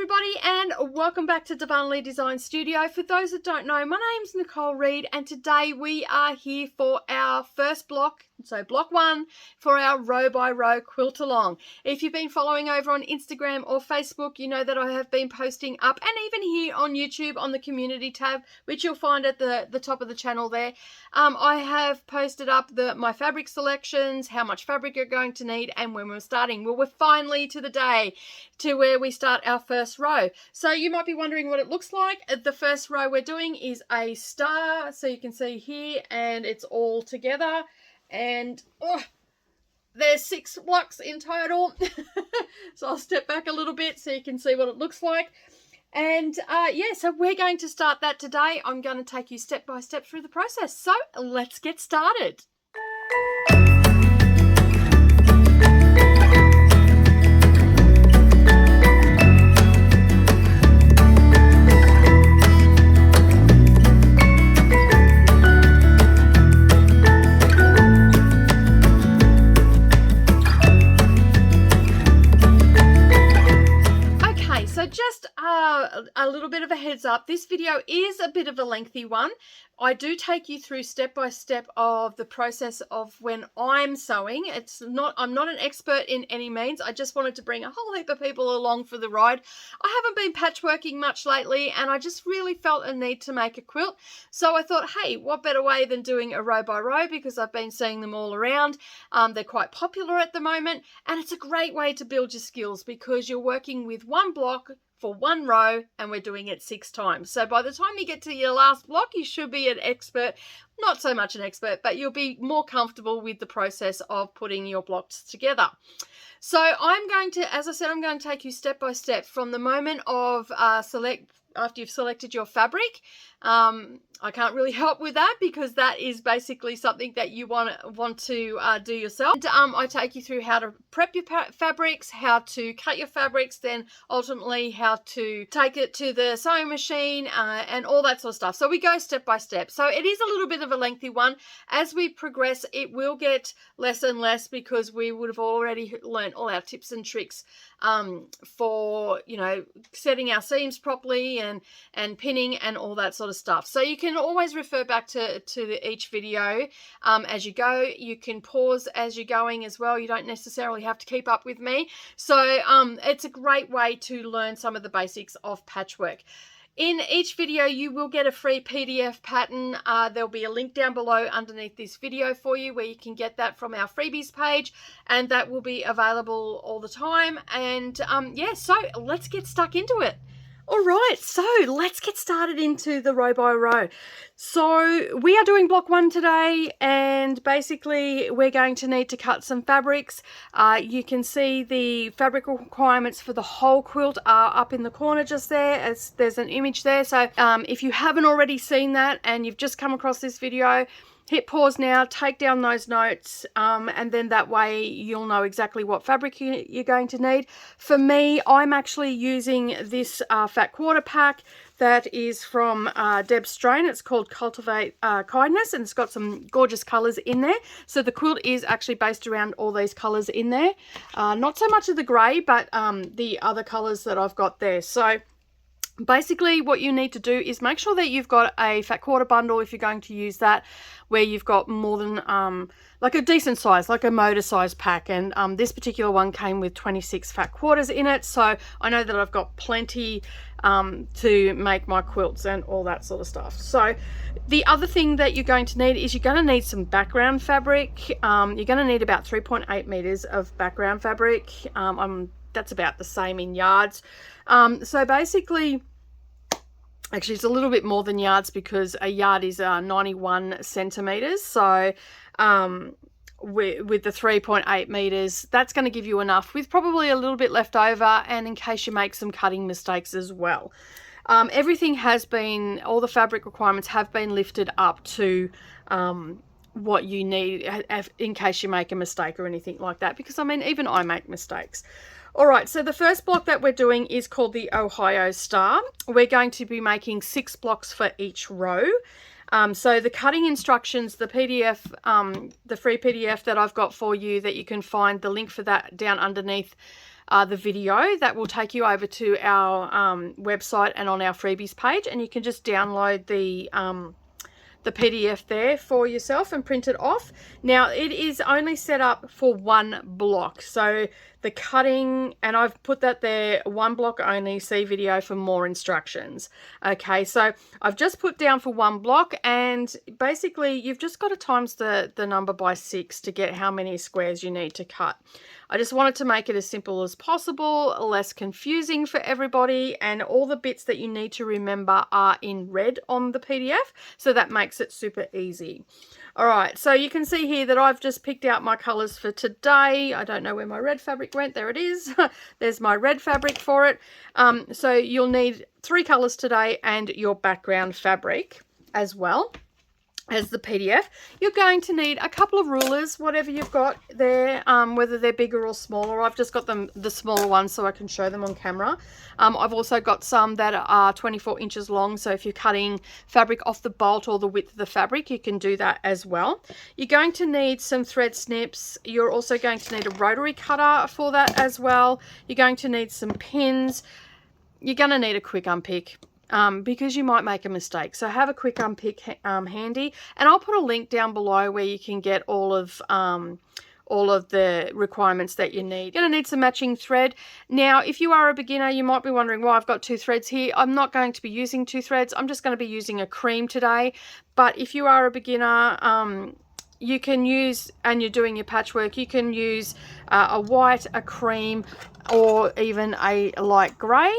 everybody, and welcome back to Darvanalee Designs Studio. For those that don't know, my name's Nicole Reed, and today we are here for our first block, so block one, for our row by row quilt along. If you've been following over on Instagram or Facebook, you know that I have been posting up, and even here on YouTube on the community tab, which you'll find at the top of the channel there. I have posted up my fabric selections, how much fabric you're going to need, and when we're starting. Well, we're finally to the day to where we start our first row. So you might be wondering what it looks like. The first row we're doing is a star, so you can see here, and it's all together, and there's 6 blocks in total. So I'll step back a little bit so you can see what it looks like. And yeah, so we're going to start that today. I'm going to take you step by step through the process. So let's get started. Just a little bit of a heads up, this video is a bit of a lengthy one. I do take you through step by step of the process of when I'm sewing. I'm not an expert in any means. I just wanted to bring a whole heap of people along for the ride. I haven't been patchworking much lately, and I just really felt a need to make a quilt. So I thought, hey, what better way than doing a row by row, because I've been seeing them all around. They're quite popular at the moment, and it's a great way to build your skills because you're working with one block for one row, and we're doing it 6 times. So by the time you get to your last block, you should be an expert. Not so much an expert, but you'll be more comfortable with the process of putting your blocks together. So I'm going to, as I said, I'm going to take you step by step from the moment of after you've selected your fabric. I can't really help with that because that is basically something that you want to do yourself. And, I take you through how to prep your fabrics, how to cut your fabrics, then ultimately how to take it to the sewing machine, and all that sort of stuff. So we go step by step. So it is a little bit of a lengthy one. As we progress, it will get less and less because we would have already learned all our tips and tricks for, you know, setting our seams properly and pinning and all that sort of stuff. So you can always refer back to each video as you go. You can pause as you're going as well. You don't necessarily have to keep up with me. So it's a great way to learn some of the basics of patchwork. In each video, you will get a free PDF pattern. There'll be a link down below underneath this video for you where you can get that from our freebies page, and that will be available all the time. And yeah, so let's get stuck into it. All right, so let's get started into the row by row. So we are doing block 1 today, and basically we're going to need to cut some fabrics. You can see the fabric requirements for the whole quilt are up in the corner just there. There's an image there. So if you haven't already seen that and you've just come across this video, hit pause now, take down those notes, and then that way you'll know exactly what fabric you're going to need. For me, I'm actually using this fat quarter pack that is from Deb Strain. It's called Cultivate Kindness, and it's got some gorgeous colours in there. So the quilt is actually based around all these colours in there. Not so much of the grey, but the other colours that I've got there. So basically what you need to do is make sure that you've got a fat quarter bundle if you're going to use that, where you've got more than like a decent size, like a motor size pack. And this particular one came with 26 fat quarters in it, so I know that I've got plenty to make my quilts and all that sort of stuff. So the other thing that you're going to need is you're going to need some background fabric. You're going to need about 3.8 meters of background fabric. That's about the same in yards. So basically, actually it's a little bit more than yards because a yard is 91 centimeters. So with the 3.8 meters, that's going to give you enough, with probably a little bit left over, and in case you make some cutting mistakes as well. Everything has been, all the fabric requirements have been lifted up to what you need in case you make a mistake or anything like that, because I mean, even I make mistakes. All right, so the first block that we're doing is called the Ohio Star. We're going to be making 6 blocks for each row. So the cutting instructions, the PDF, the free PDF that I've got for you, that you can find the link for that down underneath the video, that will take you over to our website and on our freebies page, and you can just download the PDF there for yourself and print it off. Now it is only set up for one block, so the cutting, and I've put that there, one block only, see video for more instructions. Okay, so I've just put down for one block, and basically you've just got to times the number by 6 to get how many squares you need to cut. I just wanted to make it as simple as possible, less confusing for everybody, and all the bits that you need to remember are in red on the PDF, so that makes it super easy. All right, so you can see here that I've just picked out my colors for today. I don't know where my red fabric went. There it is. There's my red fabric for it. So you'll need 3 colors today and your background fabric as well as the PDF. You're going to need a couple of rulers, whatever you've got there, whether they're bigger or smaller. I've just got them, the smaller ones, so I can show them on camera. I've also got some that are 24 inches long, so if you're cutting fabric off the bolt or the width of the fabric, you can do that as well. You're going to need some thread snips. You're also going to need a rotary cutter for that as well. You're going to need some pins. You're going to need a quick unpick, because you might make a mistake. So have a quick unpick handy, and I'll put a link down below where you can get all of the requirements that you need. You're going to need some matching thread. Now, if you are a beginner, you might be wondering why I've got 2 threads here. I'm not going to be using 2 threads. I'm just going to be using a cream today. But if you are a beginner, you can use, and you're doing your patchwork, you can use a white, a cream, or even a light grey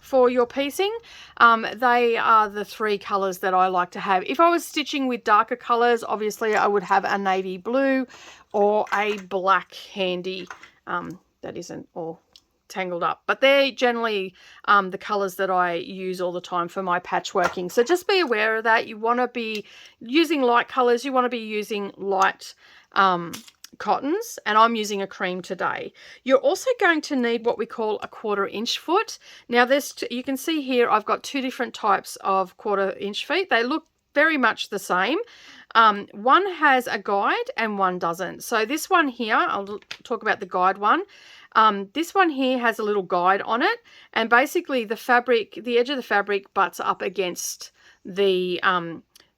for your piecing. They are the 3 colors that I like to have. If I was stitching with darker colors, obviously I would have a navy blue or a black handy. That isn't all tangled up, but they're generally the colors that I use all the time for my patchworking. So just be aware of that. You want to be using light colors. You want to be using light cottons, and I'm using a cream today. You're also going to need what we call a 1/4 inch foot. Now this, you can see here, I've got 2 different types of 1/4 inch feet. They look very much the same. One has a guide and one doesn't. So this one here, I'll talk about the guide one. This one here has a little guide on it, and basically the fabric, the edge of the fabric butts up against the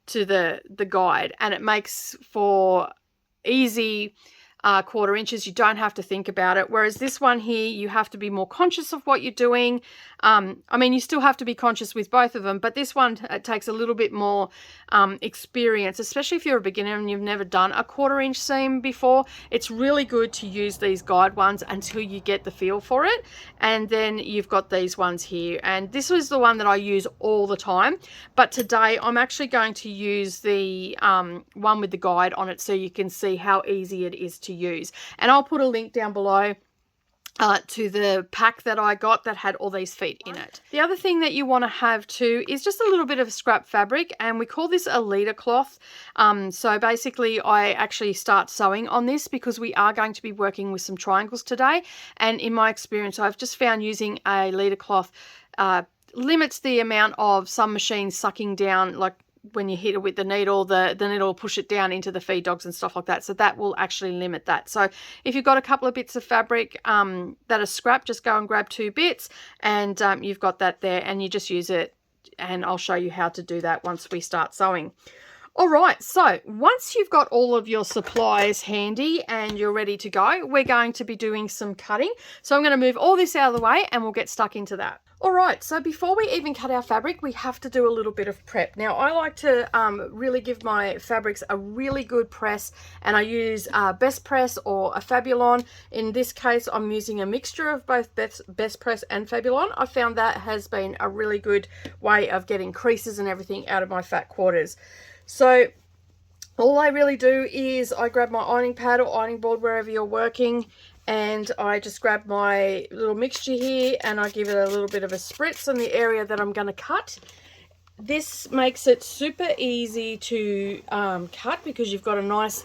to the guide, and it makes for easy 1/4 inches. You don't have to think about it, whereas this one here, you have to be more conscious of what you're doing. I mean, you still have to be conscious with both of them, but this one, it takes a little bit more experience, especially if you're a beginner and you've never done a 1/4 inch seam before. It's really good to use these guide ones until you get the feel for it, and then you've got these ones here, and this is the one that I use all the time. But today I'm actually going to use the one with the guide on it, so you can see how easy it is to use. And I'll put a link down below to the pack that I got that had all these feet in it. The other thing that you want to have too is just a little bit of scrap fabric, and we call this a Lida cloth. So basically I actually start sewing on this because we are going to be working with some triangles today, and in my experience I've just found using a Lida cloth limits the amount of some machines sucking down, like when you hit it with the needle, the needle will push it down into the feed dogs and stuff like that. So that will actually limit that. So if you've got a couple of bits of fabric that are scrap, just go and grab 2 bits, and you've got that there, and you just use it, and I'll show you how to do that once we start sewing. All right, so once you've got all of your supplies handy and you're ready to go, we're going to be doing some cutting. So I'm going to move all this out of the way and we'll get stuck into that. All right, so before we even cut our fabric, we have to do a little bit of prep. Now, I like to really give my fabrics a really good press, and I use Best Press or a Fabulon. In this case, I'm using a mixture of both Best Press and Fabulon. I found that has been a really good way of getting creases and everything out of my fat quarters. So all I really do is I grab my ironing pad or ironing board wherever you're working, and I just grab my little mixture here and I give it a little bit of a spritz on the area that I'm going to cut. This makes it super easy to cut because you've got a nice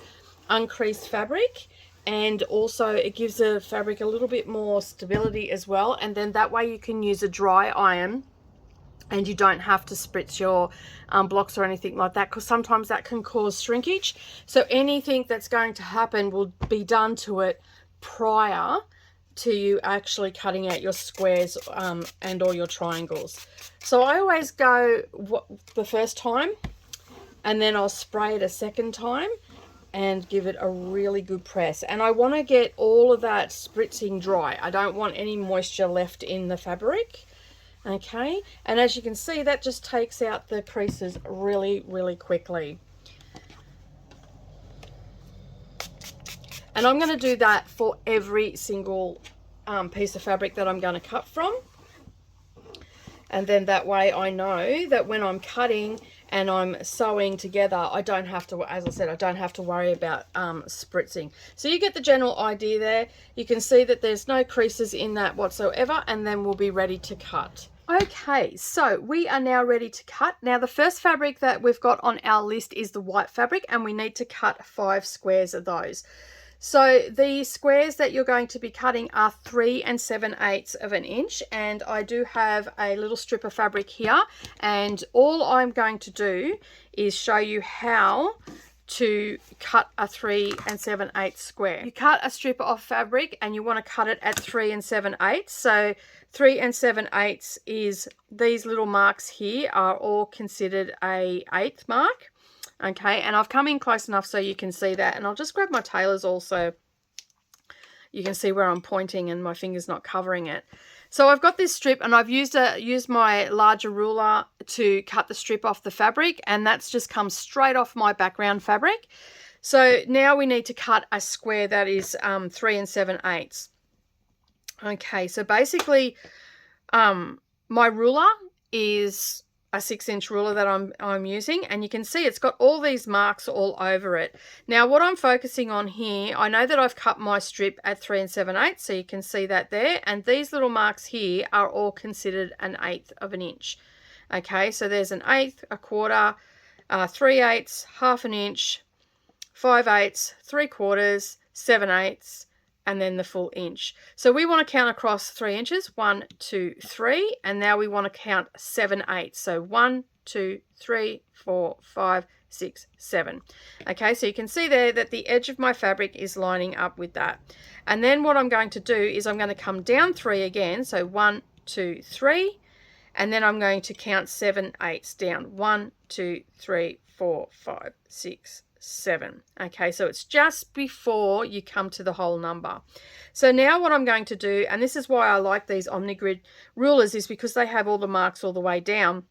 uncreased fabric, and also it gives the fabric a little bit more stability as well, and then that way you can use a dry iron and you don't have to spritz your blocks or anything like that, because sometimes that can cause shrinkage. So anything that's going to happen will be done to it prior to you actually cutting out your squares and or your triangles. So I always go the first time, and then I'll spray it a second time and give it a really good press. And I want to get all of that spritzing dry. I don't want any moisture left in the fabric. Okay, and as you can see, that just takes out the creases really, really quickly. And I'm going to do that for every single piece of fabric that I'm going to cut from. And then that way I know that when I'm cutting and I'm sewing together, I don't have to, as I said, I don't have to worry about spritzing. So you get the general idea there. You can see that there's no creases in that whatsoever, and then we'll be ready to cut. Okay, so we are now ready to cut. Now the first fabric that we've got on our list is the white fabric, and we need to cut 5 squares of those. So the squares that you're going to be cutting are 3 7/8 of an inch, and I do have a little strip of fabric here, and all I'm going to do is show you how to cut a 3 7/8 square. You cut a strip of fabric and you want to cut it at 3 7/8. So 3 7/8 is these little marks here are all considered a 1/8 mark. Okay, and I've come in close enough so you can see that, and I'll just grab my tailors also. You can see where I'm pointing and my finger's not covering it. So I've got this strip, and I've used my larger ruler to cut the strip off the fabric, and that's just come straight off my background fabric. So now we need to cut a square that is 3 7/8. Okay, so basically my ruler is a 6-inch ruler that I'm using, and you can see it's got all these marks all over it. Now what I'm focusing on here, I know that I've cut my strip at 3 7/8, so you can see that there, and these little marks here are all considered an 1/8 of an inch. Okay, so there's an 1/8, a quarter, 3/8, half an inch, 5/8, 3/4, 7/8, and then the full inch. So we want to count across 3 inches, 1, 2, 3, and now we want to count 7/8. So 1, 2, 3, 4, 5, 6, 7. Okay, so you can see there that the edge of my fabric is lining up with that. And then what I'm going to do is I'm going to come down 3 again, so 1, 2, 3, and then I'm going to count 7/8 down. 1, 2, 3, 4, 5, 6, 7. Okay, so it's just before you come to the whole number. So now what I'm going to do, and this is why I like these OmniGrid rulers, is because they have all the marks all the way down,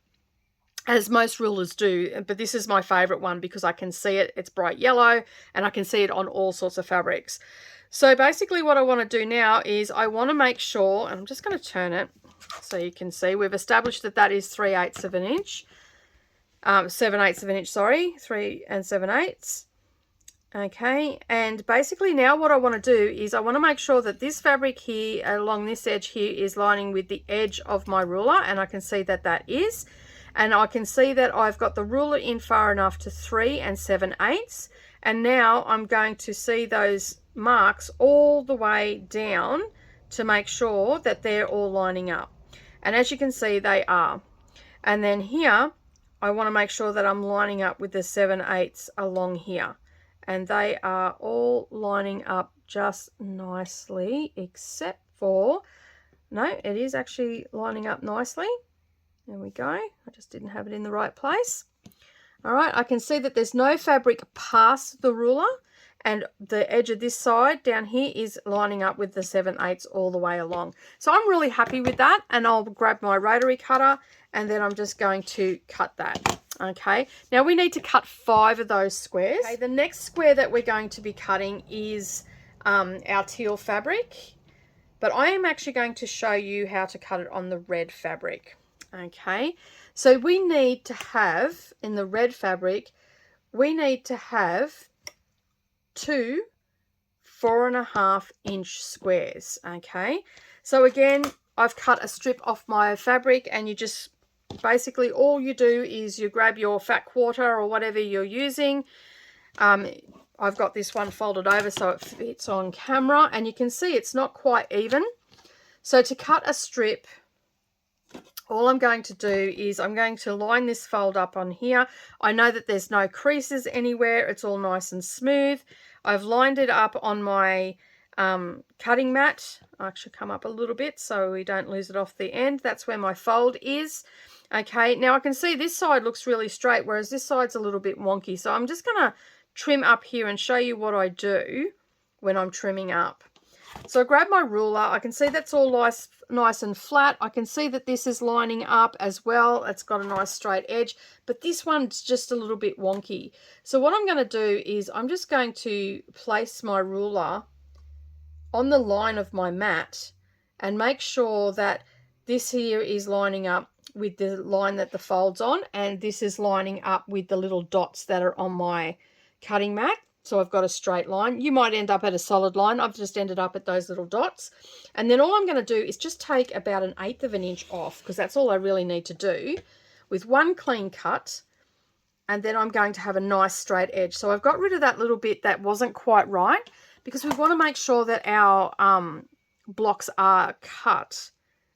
as most rulers do, but this is my favorite one because I can see it, it's bright yellow, and I can see it on all sorts of fabrics. So basically what I want to do now is I want to make sure, and I'm just going to turn it so you can see, we've established that that is 3/8 of an inch. 7/8 of an inch, sorry, 3 7/8. Okay, and basically now what I want to do is I want to make sure that this fabric here along this edge here is lining with the edge of my ruler, and I can see that that is, and I can see that I've got the ruler in far enough to 3 7/8, and now I'm going to see those marks all the way down to make sure that they're all lining up, and as you can see they are. And then here I want to make sure that I'm lining up with the 7/8 along here, and they are all lining up just nicely, except for, no, it is actually lining up nicely. There we go. I just didn't have it in the right place. All right, I can see that there's no fabric past the ruler, and the edge of this side down here is lining up with the 7/8 all the way along. So I'm really happy with that, and I'll grab my rotary cutter, and then I'm just going to cut that. Okay, now we need to cut 5 of those squares. Okay, the next square that we're going to be cutting is our teal fabric, but I am actually going to show you how to cut it on the red fabric. Okay, so we need to have, in the red fabric, we need to have 2 4.5 inch squares. Okay, so again, I've cut a strip off my fabric, and you just basically all you do is you grab your fat quarter or whatever you're using. I've got this one folded over so it fits on camera, and you can see it's not quite even. So to cut a strip, all I'm going to do is I'm going to line this fold up on here. I know that there's no creases anywhere. It's all nice and smooth. I've lined it up on my cutting mat. I should come up a little bit so we don't lose it off the end. That's where my fold is. Okay, now I can see this side looks really straight, whereas this side's a little bit wonky. So I'm just going to trim up here and show you what I do when I'm trimming up. So I grab my ruler. I can see that's all nice and flat. I can see that this is lining up as well. It's got a nice straight edge, but this one's just a little bit wonky. So what I'm going to do is I'm just going to place my ruler on the line of my mat and make sure that this here is lining up with the line that the fold's on, and this is lining up with the little dots that are on my cutting mat. So I've got a straight line. You might end up at a solid line. I've just ended up at those little dots. And then all I'm going to do is just take about 1/8 of an inch off, because that's all I really need to do, with one clean cut. And then I'm going to have a nice straight edge. So I've got rid of that little bit that wasn't quite right, because we want to make sure that our blocks are cut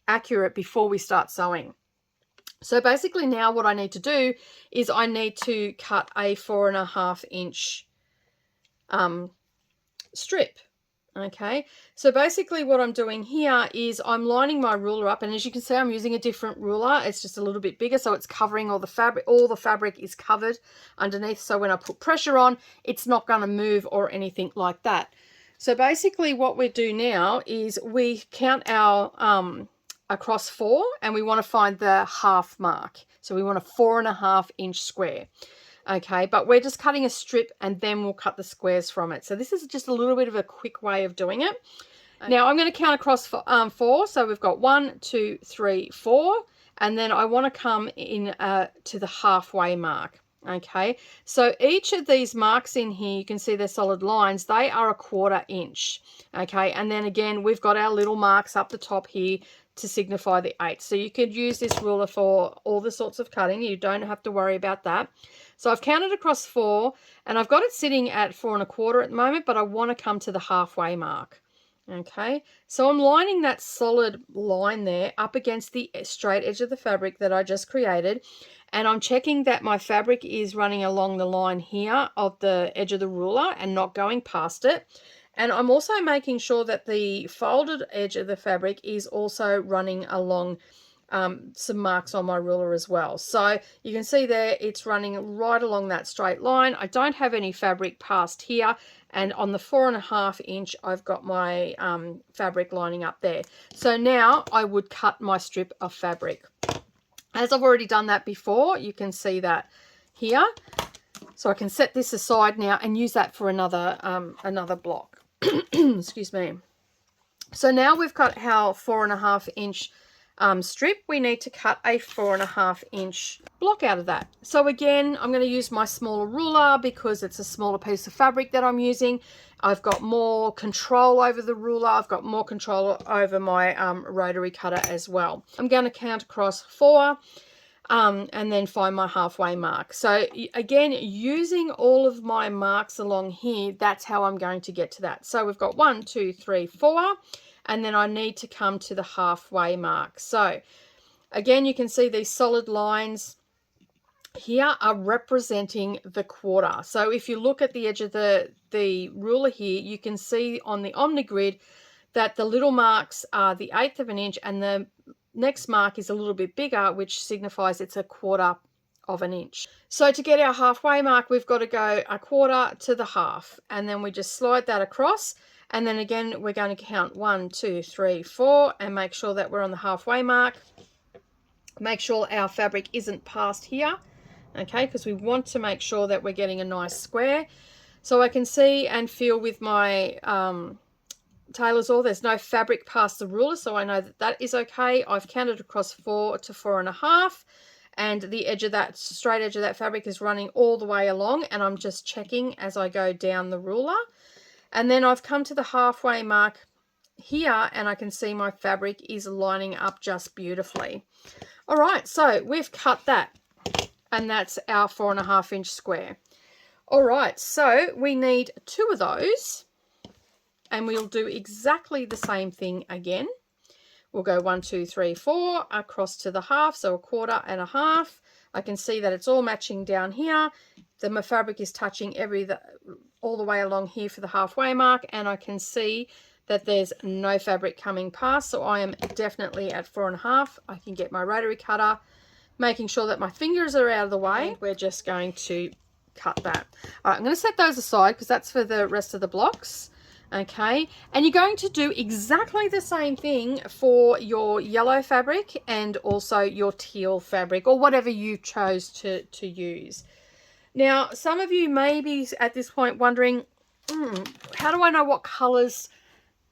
accurate before we start sewing. So basically now what I need to do is I need to cut a 4.5 inch strip. Okay, so basically what I'm doing here is I'm lining my ruler up, and as you can see I'm using a different ruler. It's just a little bit bigger, so it's covering all the fabric. All the fabric is covered underneath, so when I put pressure on, it's not going to move or anything like that. So basically what we do now is we count our across 4, and we want to find the half mark. So we want a 4.5 inch square. Okay, but we're just cutting a strip and then we'll cut the squares from it. So this is just a little bit of a quick way of doing it. Okay. Now I'm going to count across 4. So we've got 1, 2, 3, 4, and then I want to come in to the halfway mark. Okay, so each of these marks in here, you can see they're solid lines. They are 1/4 inch. Okay, and then again we've got our little marks up the top here to signify the 8. So you could use this ruler for all the sorts of cutting. You don't have to worry about that. So I've counted across 4, and I've got it sitting at 4.25 at the moment, but I want to come to the halfway mark. Okay, so I'm lining that solid line there up against the straight edge of the fabric that I just created, and I'm checking that my fabric is running along the line here of the edge of the ruler and not going past it. And I'm also making sure that the folded edge of the fabric is also running along some marks on my ruler as well. So you can see there it's running right along that straight line. I don't have any fabric past here, and on the 4.5 inch I've got my fabric lining up there. So now I would cut my strip of fabric. As I've already done that before, you can see that here. So I can set this aside now and use that for another block. Excuse me. So now we've got our 4.5 inch strip. We need to cut a 4.5 inch block out of that. So again, I'm going to use my smaller ruler because it's a smaller piece of fabric that I'm using. I've got more control over the ruler. I've got more control over my rotary cutter as well. I'm going to count across 4 and then find my halfway mark. So again, using all of my marks along here, that's how I'm going to get to that. So we've got 1, 2, 3, 4. And then I need to come to the halfway mark. So again, you can see these solid lines here are representing the 1/4. So if you look at the edge of the ruler here, you can see on the OmniGrid that the little marks are the 1/8 of an inch, and the next mark is a little bit bigger, which signifies it's a 1/4 of an inch. So to get our halfway mark, we've got to go 1/4 to the half, and then we just slide that across. And then again, we're going to count 1, 2, 3, 4 and make sure that we're on the halfway mark. Make sure our fabric isn't past here, okay, because we want to make sure that we're getting a nice square. So I can see and feel with my tailor's awl, there's no fabric past the ruler, so I know that that is okay. I've counted across 4 to 4.5, and the edge of that straight edge of that fabric is running all the way along, and I'm just checking as I go down the ruler. And then I've come to the halfway mark here, and I can see my fabric is lining up just beautifully. All right, so we've cut that, and that's our 4.5 inch square. All right, so we need 2 of those, and we'll do exactly the same thing again. We'll go 1, 2, 3, 4 across to the half, so 1/4 and a half. I can see that it's all matching down here. My fabric is touching all the way along here for the halfway mark, and I can see that there's no fabric coming past. So I am definitely at 4.5. I can get my rotary cutter, making sure that my fingers are out of the way. And we're just going to cut that. All right, I'm going to set those aside because that's for the rest of the blocks. Okay, and you're going to do exactly the same thing for your yellow fabric and also your teal fabric, or whatever you chose to use. Now, some of you may be at this point wondering, how do I know what colors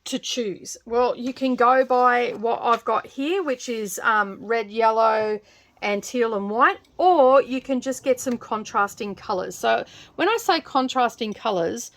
to choose? Well, you can go by what I've got here, which is red, yellow, and teal and white, or you can just get some contrasting colors. So when I say contrasting colors,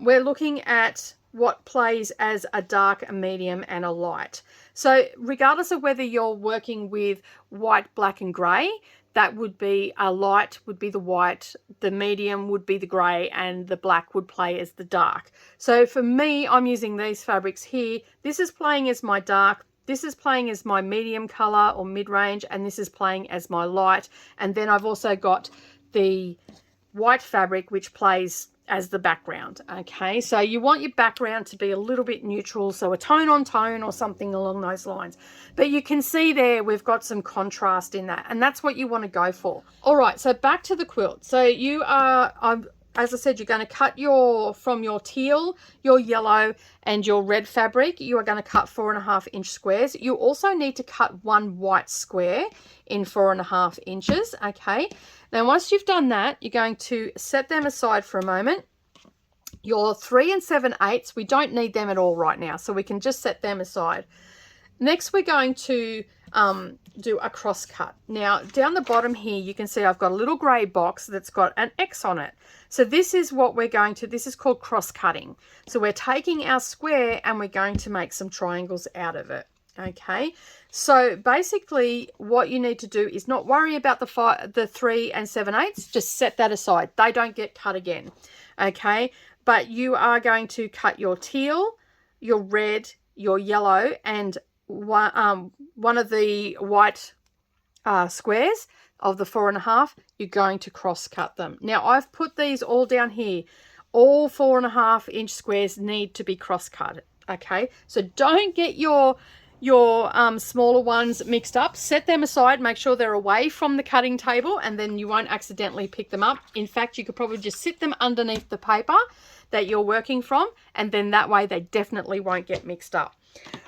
we're looking at what plays as a dark, a medium, and a light. So regardless of whether you're working with white, black, and grey, that would be a light would be the white, the medium would be the grey, and the black would play as the dark. So for me, I'm using these fabrics here. This is playing as my dark, this is playing as my medium colour or mid-range, and this is playing as my light. And then I've also got the white fabric, which plays as the background. Okay, so you want your background to be a little bit neutral, so a tone on tone or something along those lines. But you can see there we've got some contrast in that, and that's what you want to go for. All right, so back to the quilt. So you are, as I said, you're going to cut from your teal, your yellow, and your red fabric. You are going to cut 4.5-inch squares. You also need to cut one white square in 4.5 inches. Okay, now once you've done that, you're going to set them aside for a moment. Your 3 7/8, we don't need them at all right now, so we can just set them aside. Next, we're going to do a cross cut. Now, down the bottom here, you can see I've got a little grey box that's got an X on it. So this is what we're going to, this is called cross cutting. So we're taking our square and we're going to make some triangles out of it. Okay, so basically what you need to do is not worry about the 3 7/8, just set that aside. They don't get cut again. Okay, but you are going to cut your teal, your red, your yellow, and one of the white squares of the 4.5, you're going to cross cut them. Now I've put these all down here. All 4.5-inch squares need to be cross cut. Okay, so don't get your smaller ones mixed up. Set them aside, make sure they're away from the cutting table, and then you won't accidentally pick them up. In fact, you could probably just sit them underneath the paper that you're working from, and then that way they definitely won't get mixed up.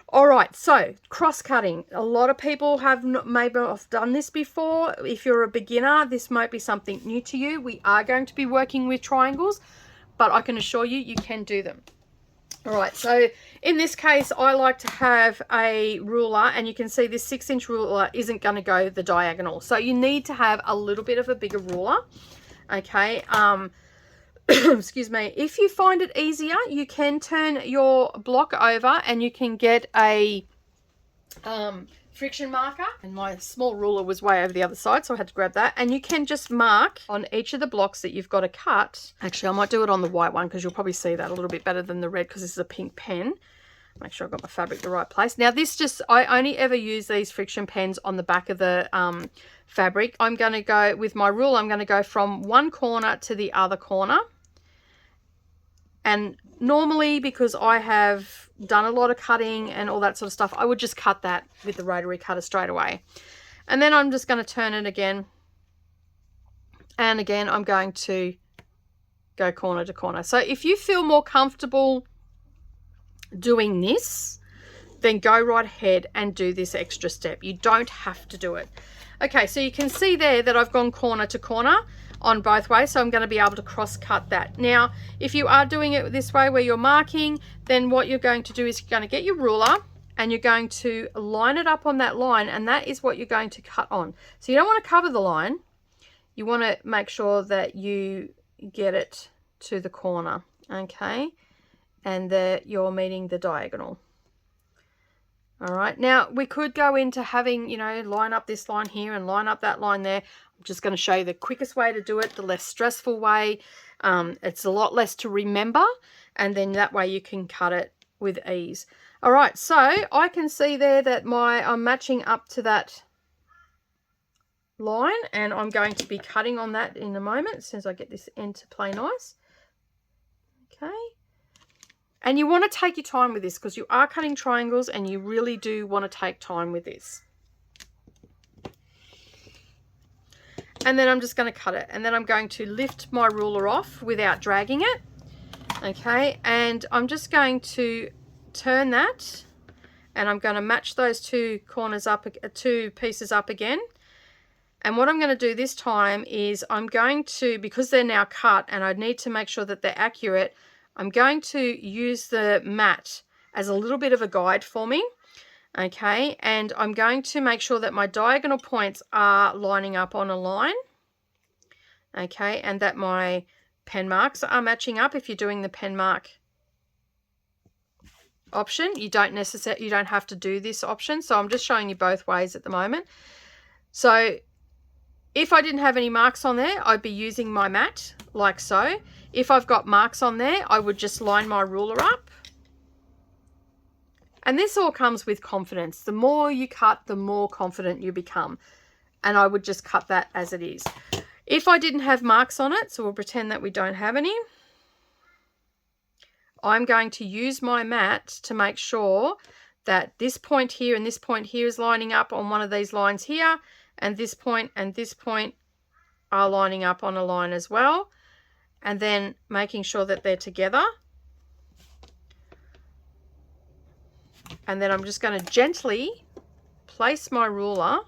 All right, so cross cutting. A lot of people have maybe done this before. If you're a beginner, this might be something new to you. We are going to be working with triangles, but I can assure you, you can do them. All right, so in this case, I like to have a ruler, and you can see this 6-inch ruler isn't going to go the diagonal. So you need to have a little bit of a bigger ruler. Okay, excuse me. If you find it easier, you can turn your block over and you can get a friction marker, and my small ruler was way over the other side, so I had to grab that. And you can just mark on each of the blocks that you've got to cut. Actually, I might do it on the white one because you'll probably see that a little bit better than the red, because this is a pink pen. Make sure I've got my fabric the right place. Now this just, I only ever use these friction pens on the back of the fabric. I'm going to go with my rule, I'm going to go from one corner to the other corner. And normally, because I have done a lot of cutting and all that sort of stuff, I would just cut that with the rotary cutter straight away. And then I'm just going to turn it again. And again, I'm going to go corner to corner. So if you feel more comfortable doing this, then go right ahead and do this extra step. You don't have to do it. Okay, so you can see there that I've gone corner to corner on both ways, so I'm going to be able to cross cut that. Now, if you are doing it this way where you're marking, then what you're going to do is you're going to get your ruler and you're going to line it up on that line, and that is what you're going to cut on. So you don't want to cover the line. You want to make sure that you get it to the corner, okay, and that you're meeting the diagonal. All right, now we could go into having, you know, line up this line here and line up that line there. I'm just going to show you the quickest way to do it, the less stressful way. It's a lot less to remember, and then that way you can cut it with ease. All right, so I can see there that I'm matching up to that line, and I'm going to be cutting on that in a moment as soon as I get this end to play nice. Okay. And you want to take your time with this because you are cutting triangles and you really do want to take time with this. And then I'm just going to cut it, and then I'm going to lift my ruler off without dragging it. Okay, and I'm just going to turn that, and I'm going to match those two corners up, two pieces up again. And what I'm going to do this time is I'm going to, because they're now cut and I need to make sure that they're accurate, I'm going to use the mat as a little bit of a guide for me. Okay, and I'm going to make sure that my diagonal points are lining up on a line. Okay, and that my pen marks are matching up. If you're doing the pen mark option, you don't have to do this option. So I'm just showing you both ways at the moment. So if I didn't have any marks on there, I'd be using my mat like so. If I've got marks on there, I would just line my ruler up. And this all comes with confidence. The more you cut, the more confident you become. And I would just cut that as it is. If I didn't have marks on it, so we'll pretend that we don't have any, I'm going to use my mat to make sure that this point here and this point here is lining up on one of these lines here, and this point are lining up on a line as well, and then making sure that they're together. And then I'm just going to gently place my ruler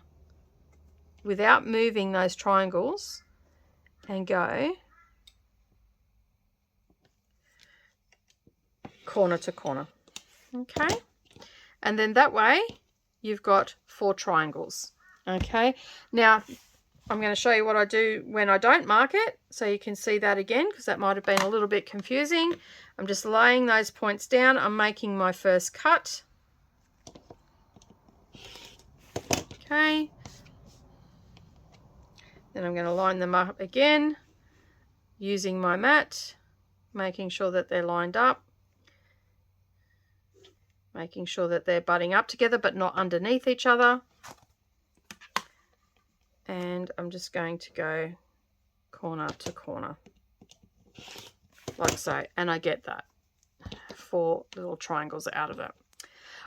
without moving those triangles and go corner to corner. Okay, and then that way you've got 4 triangles. Okay, now I'm going to show you what I do when I don't mark it, so you can see that again, because that might have been a little bit confusing. I'm just laying those points down. I'm making my first cut. Okay, then I'm going to line them up again using my mat, making sure that they're lined up, making sure that they're butting up together but not underneath each other. And I'm just going to go corner to corner like so, and I get that 4 little triangles out of it.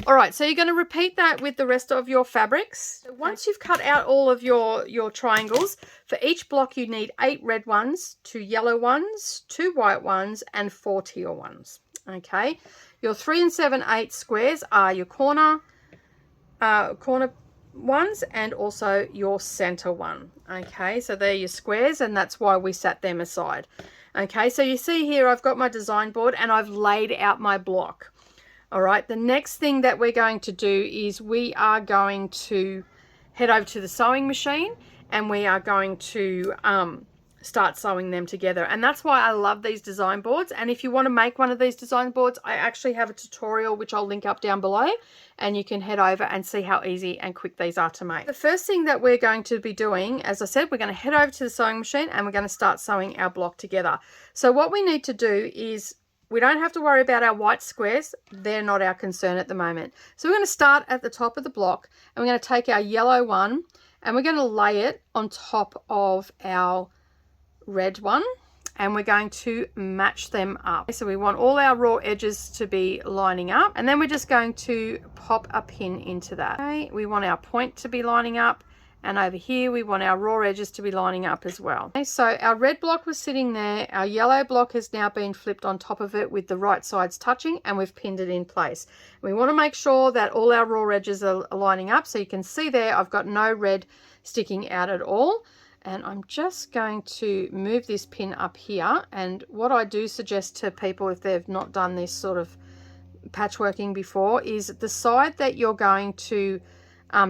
All right, so you're going to repeat that with the rest of your fabrics. So once you've cut out all of your triangles, for each block you need 8 red ones, 2 yellow ones, 2 white ones, and 4 teal ones. Okay, your 3 7/8 squares are your corner ones and also your center one. Okay, so they're your squares, and that's why we set them aside. Okay, so you see here I've got my design board and I've laid out my block. All right, the next thing that we're going to do is we are going to head over to the sewing machine and we are going to start sewing them together. And that's why I love these design boards. And if you want to make one of these design boards, I actually have a tutorial which I'll link up down below, and you can head over and see how easy and quick these are to make. The first thing that we're going to be doing, as I said, we're going to head over to the sewing machine and we're going to start sewing our block together. So what we need to do is, we don't have to worry about our white squares. They're not our concern at the moment. So we're going to start at the top of the block and we're going to take our yellow one and we're going to lay it on top of our red one, and we're going to match them up. So we want all our raw edges to be lining up, and then we're just going to pop a pin into that. Okay, we want our point to be lining up, and over here we want our raw edges to be lining up as well. Okay, so our red block was sitting there, our yellow block has now been flipped on top of it with the right sides touching, and we've pinned it in place. We want to make sure that all our raw edges are lining up, so you can see there I've got no red sticking out at all. And I'm just going to move this pin up here. And what I do suggest to people, if they've not done this sort of patchworking before, is the side that you're going to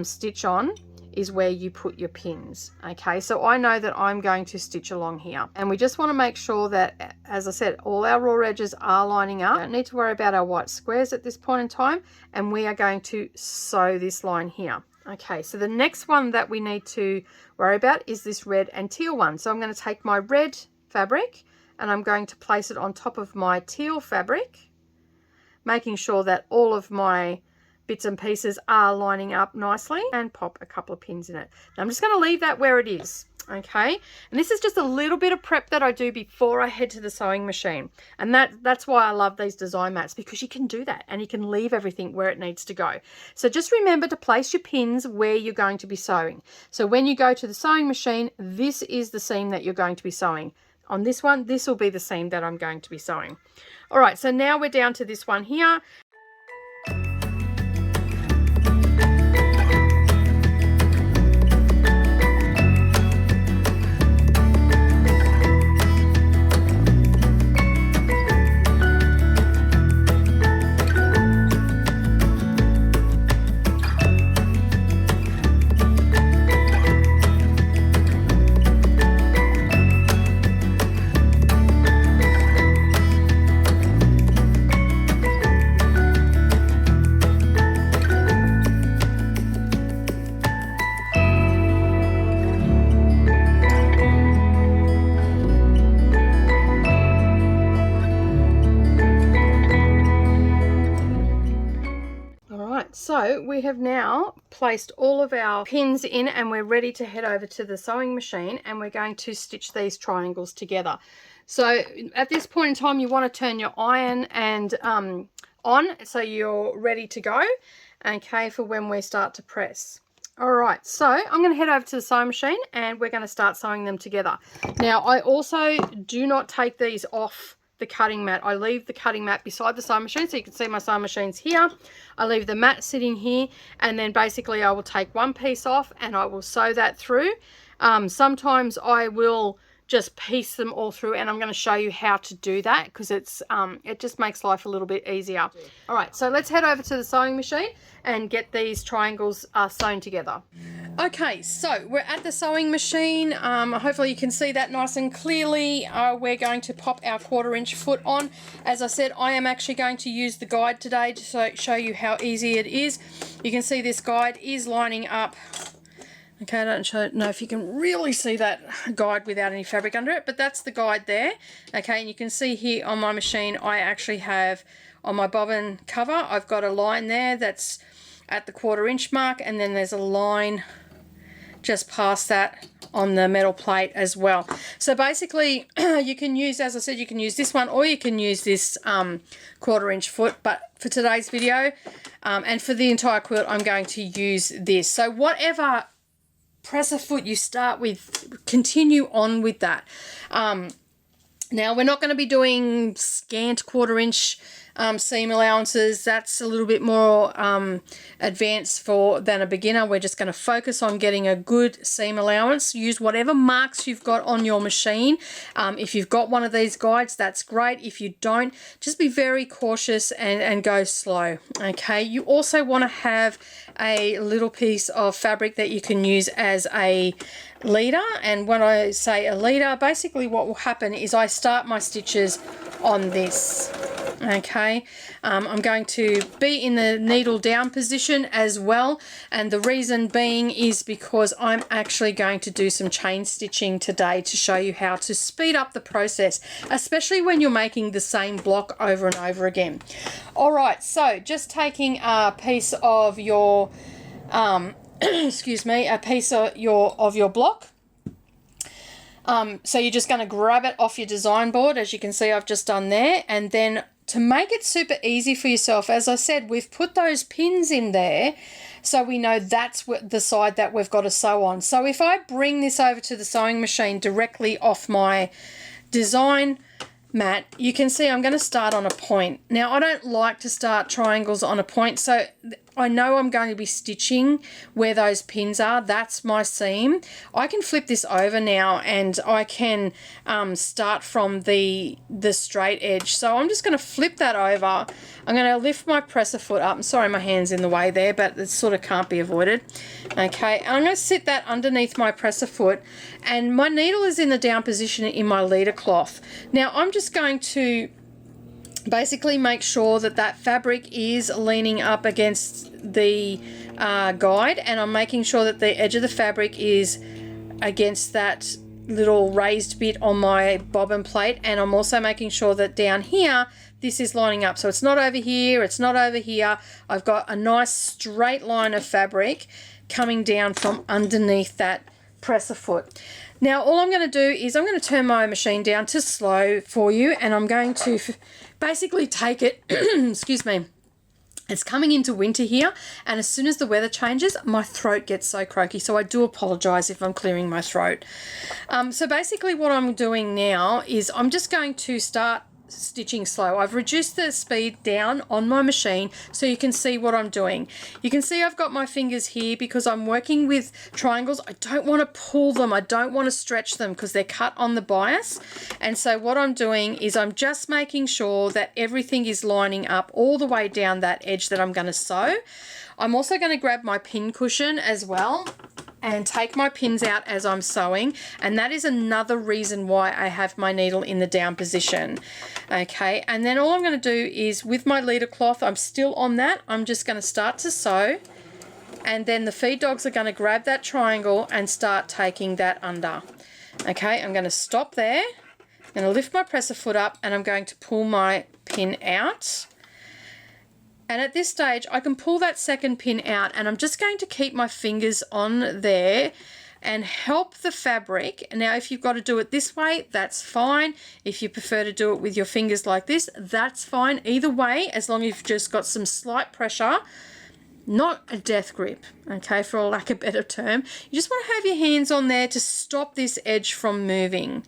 stitch on is where you put your pins. Okay, so I know that I'm going to stitch along here. And we just want to make sure that, as I said, all our raw edges are lining up. Don't need to worry about our white squares at this point in time. And we are going to sew this line here. Okay, so the next one that we need to worry about is this red and teal one. So I'm going to take my red fabric and I'm going to place it on top of my teal fabric, making sure that all of my bits and pieces are lining up nicely, and pop a couple of pins in it. Now I'm just going to leave that where it is. Okay, and this is just a little bit of prep that I do before I head to the sewing machine, and that's why I love these design mats, because you can do that and you can leave everything where it needs to go. So just remember to place your pins where you're going to be sewing. So when you go to the sewing machine, this is the seam that you're going to be sewing. On this one, this will be the seam that I'm going to be sewing. All right, so now we're down to this one here. So we have now placed all of our pins in and we're ready to head over to the sewing machine, and we're going to stitch these triangles together. So at this point in time, you want to turn your iron and on so you're ready to go, okay, for when we start to press. All right, so I'm going to head over to the sewing machine and we're going to start sewing them together. Now, I also do not take these off the cutting mat. I leave the cutting mat beside the sewing machine, so you can see my sewing machine's here. I leave the mat sitting here, and then basically I will take one piece off and I will sew that through. Sometimes I will just piece them all through, and I'm going to show you how to do that because it's it just makes life a little bit easier. All right, so let's head over to the sewing machine and get these triangles sewn together. Okay, so we're at the sewing machine. Hopefully you can see that nice and clearly. We're going to pop our 1/4" foot on. As I said, I am actually going to use the guide today to show you how easy it is. You can see this guide is lining up. Okay, I don't know if you can really see that guide without any fabric under it, but that's the guide there. Okay, and you can see here on my machine, I actually have on my bobbin cover, I've got a line there that's at the 1/4" mark, and then there's a line just past that on the metal plate as well. So basically you can use, as I said, you can use this one or you can use this 1/4" foot, but for today's video and for the entire quilt, I'm going to use this. So whatever presser foot you start with, continue on with that. Now we're not going to be doing scant 1/4" seam allowances. That's a little bit more advanced than a beginner. We're just going to focus on getting a good seam allowance. Use whatever marks you've got on your machine. If you've got one of these guides, that's great. If you don't, just be very cautious and go slow. Okay, you also want to have a little piece of fabric that you can use as a leader, and when I say a leader, basically what will happen is I start my stitches on this. Okay, I'm going to be in the needle down position as well, and the reason being is because I'm actually going to do some chain stitching today to show you how to speed up the process, especially when you're making the same block over and over again. All right, so just taking a piece of your excuse me, a piece of your block. So you're just going to grab it off your design board, as you can see I've just done there, and then to make it super easy for yourself, as I said, we've put those pins in there so we know that's the side that we've got to sew on. So if I bring this over to the sewing machine directly off my design mat, you can see I'm going to start on a point. Now I don't like to start triangles on a point, so I know I'm going to be stitching where those pins are. That's my seam. I can flip this over now and I can start from the straight edge. So I'm just going to flip that over. I'm going to lift my presser foot up. I'm sorry my hand's in the way there, but it sort of can't be avoided. Okay, I'm going to sit that underneath my presser foot, and my needle is in the down position in my Lida cloth. Now I'm just going to basically make sure that that fabric is leaning up against the guide, and I'm making sure that the edge of the fabric is against that little raised bit on my bobbin plate, and I'm also making sure that down here this is lining up, so it's not over here, it's not over here. I've got a nice straight line of fabric coming down from underneath that presser foot. Now all I'm going to do is I'm going to turn my machine down to slow for you, and I'm going to basically take it, excuse me, it's coming into winter here, and as soon as the weather changes, my throat gets so croaky, so I do apologise if I'm clearing my throat. So basically what I'm doing now is I'm just going to start stitching slow. I've reduced the speed down on my machine so you can see what I'm doing. You can see I've got my fingers here because I'm working with triangles. I don't want to pull them. I don't want to stretch them because they're cut on the bias. And so what I'm doing is I'm just making sure that everything is lining up all the way down that edge that I'm going to sew. I'm also going to grab my pin cushion as well and take my pins out as I'm sewing, and that is another reason why I have my needle in the down position. Okay, and then all I'm going to do is with my Lida cloth, I'm still on that, I'm just going to start to sew, and then the feed dogs are going to grab that triangle and start taking that under. Okay, I'm going to stop there, I'm going to lift my presser foot up, and I'm going to pull my pin out. And at this stage, I can pull that second pin out, and I'm just going to keep my fingers on there and help the fabric. Now, if you've got to do it this way, that's fine. If you prefer to do it with your fingers like this, that's fine. Either way, as long as you've just got some slight pressure, not a death grip, okay, for lack of a better term. You just want to have your hands on there to stop this edge from moving.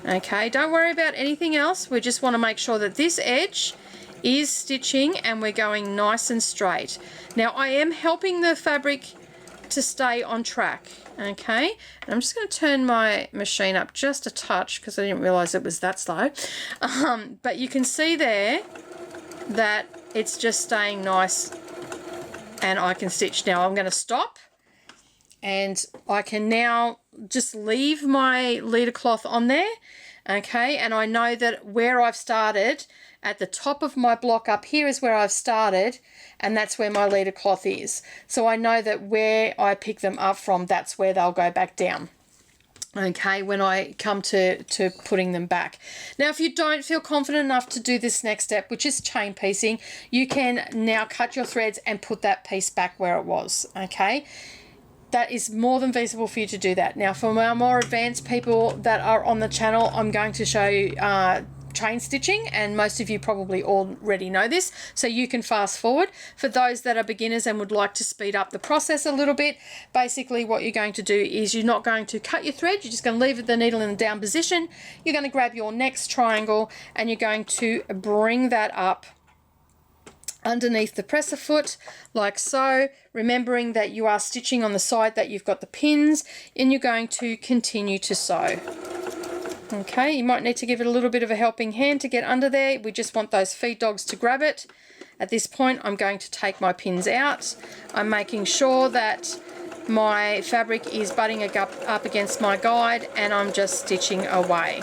Okay, don't worry about anything else. We just want to make sure that this edge is stitching and we're going nice and straight. Now I am helping the fabric to stay on track, okay? And I'm just going to turn my machine up just a touch because I didn't realize it was that slow. But you can see there that it's just staying nice and I can stitch. Now I'm going to stop, and I can now just leave my Lida cloth on there, okay? And I know that where I've started, at the top of my block up here is where I've started, and that's where my Lida cloth is. So I know that where I pick them up from, that's where they'll go back down, okay, when I come to putting them back. Now, if you don't feel confident enough to do this next step, which is chain piecing, you can now cut your threads and put that piece back where it was, okay? That is more than feasible for you to do that. Now, for our more advanced people that are on the channel, I'm going to show you chain stitching, and most of you probably already know this, so you can fast forward. For those that are beginners and would like to speed up the process a little bit, basically what you're going to do is you're not going to cut your thread, you're just going to leave the needle in the down position. You're going to grab your next triangle and you're going to bring that up underneath the presser foot like so, remembering that you are stitching on the side that you've got the pins, and you're going to continue to sew. Okay, you might need to give it a little bit of a helping hand to get under there. We just want those feed dogs to grab it. At this point, I'm going to take my pins out. I'm making sure that my fabric is butting up against my guide, and I'm just stitching away.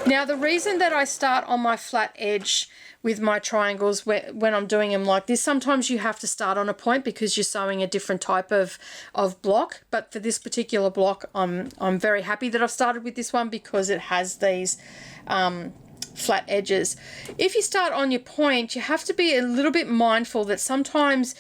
Now, the reason that I start on my flat edge with my triangles when I'm doing them like this, sometimes you have to start on a point because you're sewing a different type of block, but for this particular block, I'm very happy that I've started with this one because it has these flat edges. If you start on your point, you have to be a little bit mindful that sometimes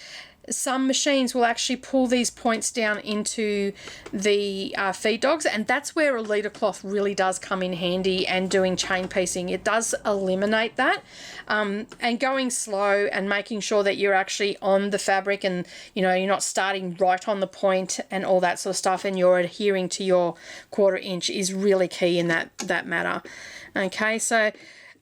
some machines will actually pull these points down into the feed dogs, and that's where a Lida cloth really does come in handy, and doing chain piecing, it does eliminate that. And going slow and making sure that you're actually on the fabric, and you know, you're not starting right on the point and all that sort of stuff, and you're adhering to your 1/4 inch is really key in that matter. Okay, so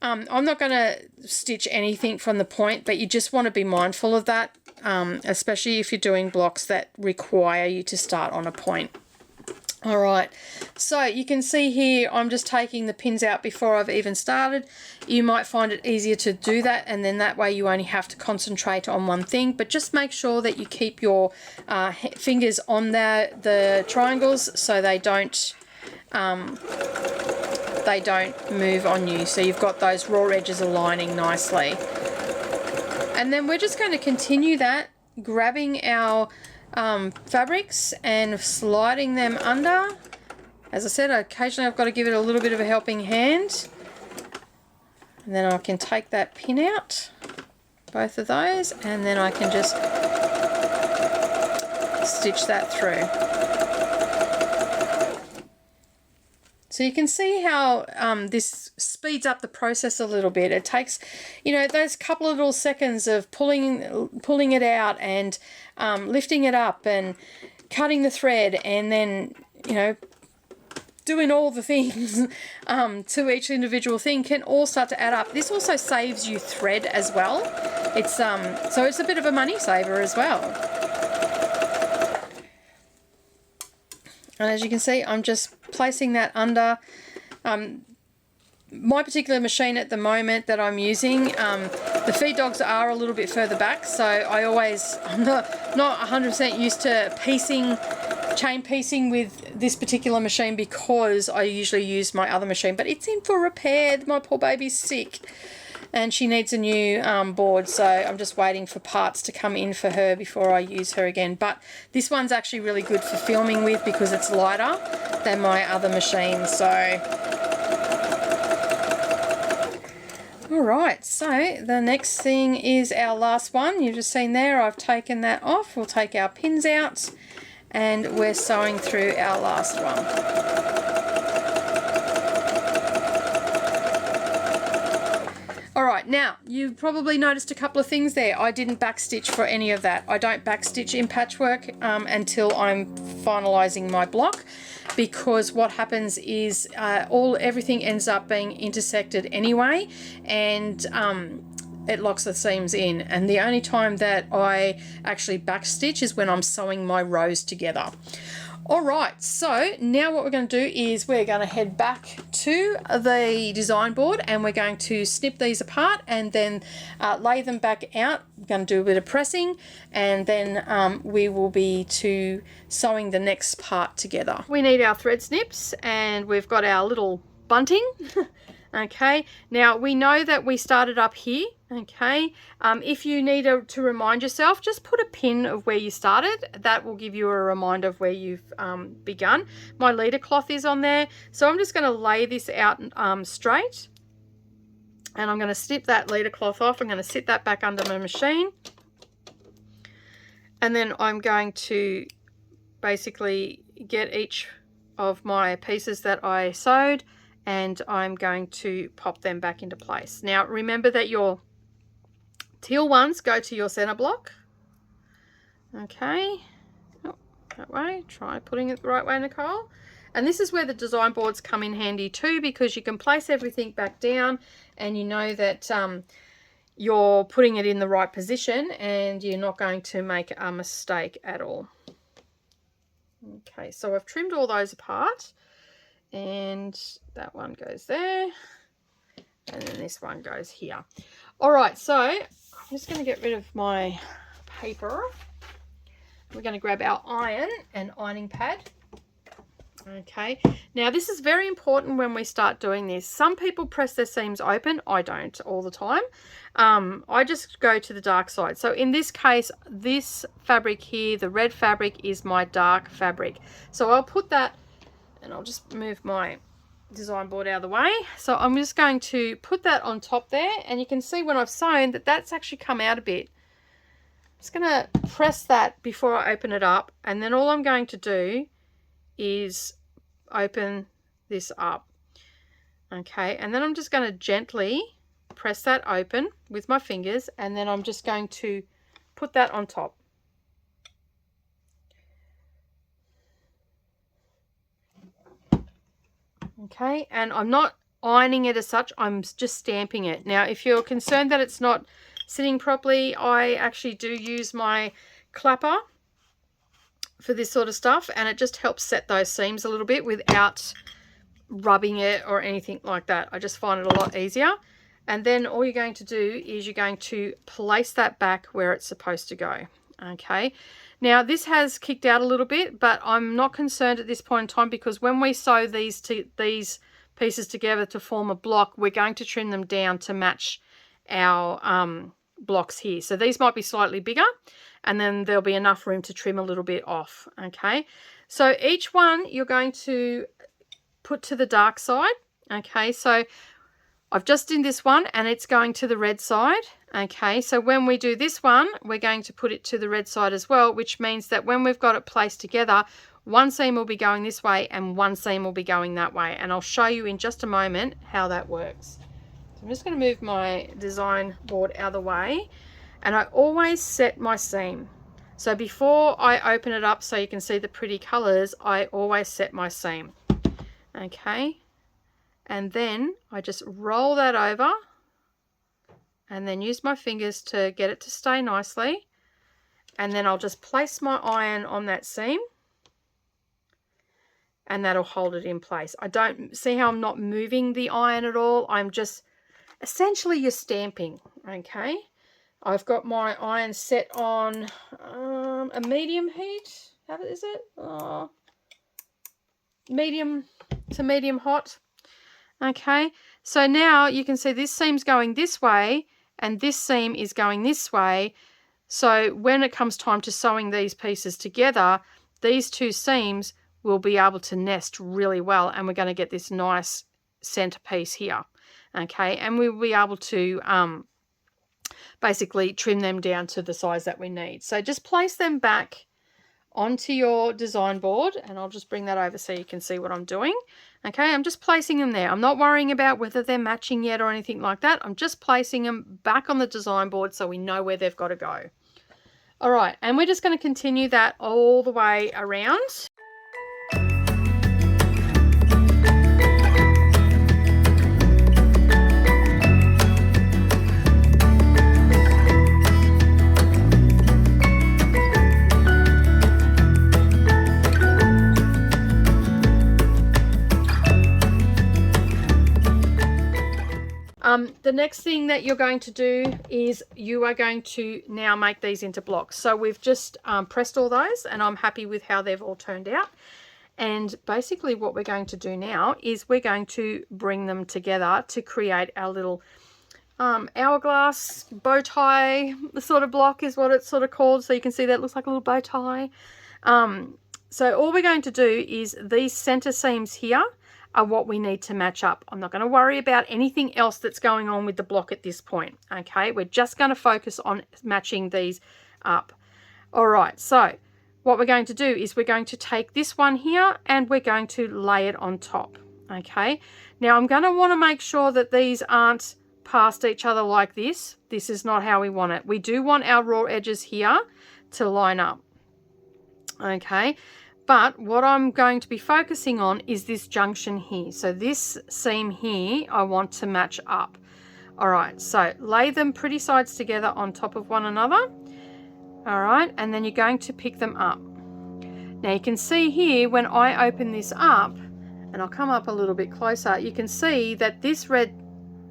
I'm not going to stitch anything from the point, but you just want to be mindful of that, especially if you're doing blocks that require you to start on a point. All right, so you can see here I'm just taking the pins out before I've even started. You might find it easier to do that, and then that way you only have to concentrate on one thing, but just make sure that you keep your fingers on the triangles so they don't move on you, so you've got those raw edges aligning nicely. And then we're just going to continue that, grabbing our fabrics and sliding them under. As I said, occasionally I've got to give it a little bit of a helping hand, and then I can take that pin out, both of those, and then I can just stitch that through. So you can see how this speeds up the process a little bit. It takes, you know, those couple of little seconds of pulling it out and lifting it up and cutting the thread, and then, you know, doing all the things to each individual thing can all start to add up. This also saves you thread as well. It's so it's a bit of a money saver as well. And as you can see, I'm just placing that under my particular machine at the moment that I'm using. The feed dogs are a little bit further back, so I'm not 100% used to chain piecing with this particular machine, because I usually use my other machine, but it's in for repair. My poor baby's sick and she needs a new board, so I'm just waiting for parts to come in for her before I use her again. But this one's actually really good for filming with because it's lighter than my other machine. So alright, so the next thing is our last one. You've just seen there, I've taken that off. We'll take our pins out and we're sewing through our last one. Alright, now you've probably noticed a couple of things there. I didn't backstitch for any of that. I don't backstitch in patchwork until I'm finalising my block, because what happens is everything ends up being intersected anyway, and it locks the seams in. And the only time that I actually backstitch is when I'm sewing my rows together. Alright, so now what we're going to do is we're going to head back to the design board and we're going to snip these apart and then lay them back out. We're going to do a bit of pressing, and then we will be sewing the next part together. We need our thread snips, and we've got our little bunting. Okay, now we know that we started up here. Okay, if you need to remind yourself, just put a pin of where you started. That will give you a reminder of where you've begun. My Lida cloth is on there, so I'm just going to lay this out straight, and I'm going to snip that Lida cloth off. I'm going to sit that back under my machine, and then I'm going to basically get each of my pieces that I sewed, and I'm going to pop them back into place. Now remember that your teal ones go to your center block. Okay, oh, that way. Try putting it the right way, Nicole. And this is where the design boards come in handy too, because you can place everything back down and you know that you're putting it in the right position and you're not going to make a mistake at all. Okay, so I've trimmed all those apart, and that one goes there, and then this one goes here. All right, so I'm just going to get rid of my paper. We're going to grab our iron and ironing pad. Okay, now this is very important when we start doing this. Some people press their seams open. I don't all the time. I just go to the dark side. So in this case, this fabric here, the red fabric, is my dark fabric. So I'll put that, and I'll just move my design board out of the way. So I'm just going to put that on top there, and you can see when I've sewn that that's actually come out a bit. I'm just going to press that before I open it up, and then all I'm going to do is open this up. Okay, and then I'm just going to gently press that open with my fingers, and then I'm just going to put that on top. Okay, and I'm not ironing it as such, I'm just stamping it. Now if you're concerned that it's not sitting properly, I actually do use my clapper for this sort of stuff, and it just helps set those seams a little bit without rubbing it or anything like that. I just find it a lot easier. And then all you're going to do is you're going to place that back where it's supposed to go. Okay, now this has kicked out a little bit, but I'm not concerned at this point in time, because when we sew these pieces together to form a block, we're going to trim them down to match our blocks here. So these might be slightly bigger, and then there'll be enough room to trim a little bit off. Okay, so each one you're going to put to the dark side. Okay, so I've just done this one and it's going to the red side. Okay, so when we do this one, we're going to put it to the red side as well, which means that when we've got it placed together, one seam will be going this way and one seam will be going that way, and I'll show you in just a moment how that works. So I'm just going to move my design board out of the way, and I always set my seam. So before I open it up so you can see the pretty colors, I always set my seam. Okay, and then I just roll that over and then use my fingers to get it to stay nicely, and then I'll just place my iron on that seam and that'll hold it in place. I don't see how I'm not moving the iron at all. I'm just essentially you're stamping. Okay, I've got my iron set on a medium heat. How is it? Medium to medium hot. Okay, so now you can see this seam's going this way and this seam is going this way. So when it comes time to sewing these pieces together, these two seams will be able to nest really well, and we're going to get this nice centerpiece here. Okay, and we'll be able to basically trim them down to the size that we need. So just place them back onto your design board, and I'll just bring that over so you can see what I'm doing. Okay, I'm just placing them there. I'm not worrying about whether they're matching yet or anything like that. I'm just placing them back on the design board so we know where they've got to go. All right, and we're just going to continue that all the way around. The next thing that you're going to do is you are going to now make these into blocks. So we've just pressed all those, and I'm happy with how they've all turned out. And basically what we're going to do now is we're going to bring them together to create our little hourglass bow tie sort of block is what it's sort of called. So you can see that looks like a little bow tie. So all we're going to do is these center seams here are what we need to match up. I'm not going to worry about anything else that's going on with the block at this point. Okay, we're just going to focus on matching these up. All right, so what we're going to do is we're going to take this one here and we're going to lay it on top. Okay, now I'm going to want to make sure that these aren't past each other like this. This is not how we want it. We do want our raw edges here to line up. Okay, but what I'm going to be focusing on is this junction here. So this seam here, I want to match up. All right, so lay them pretty sides together on top of one another. All right, and then you're going to pick them up. Now you can see here when I open this up, and I'll come up a little bit closer, you can see that this red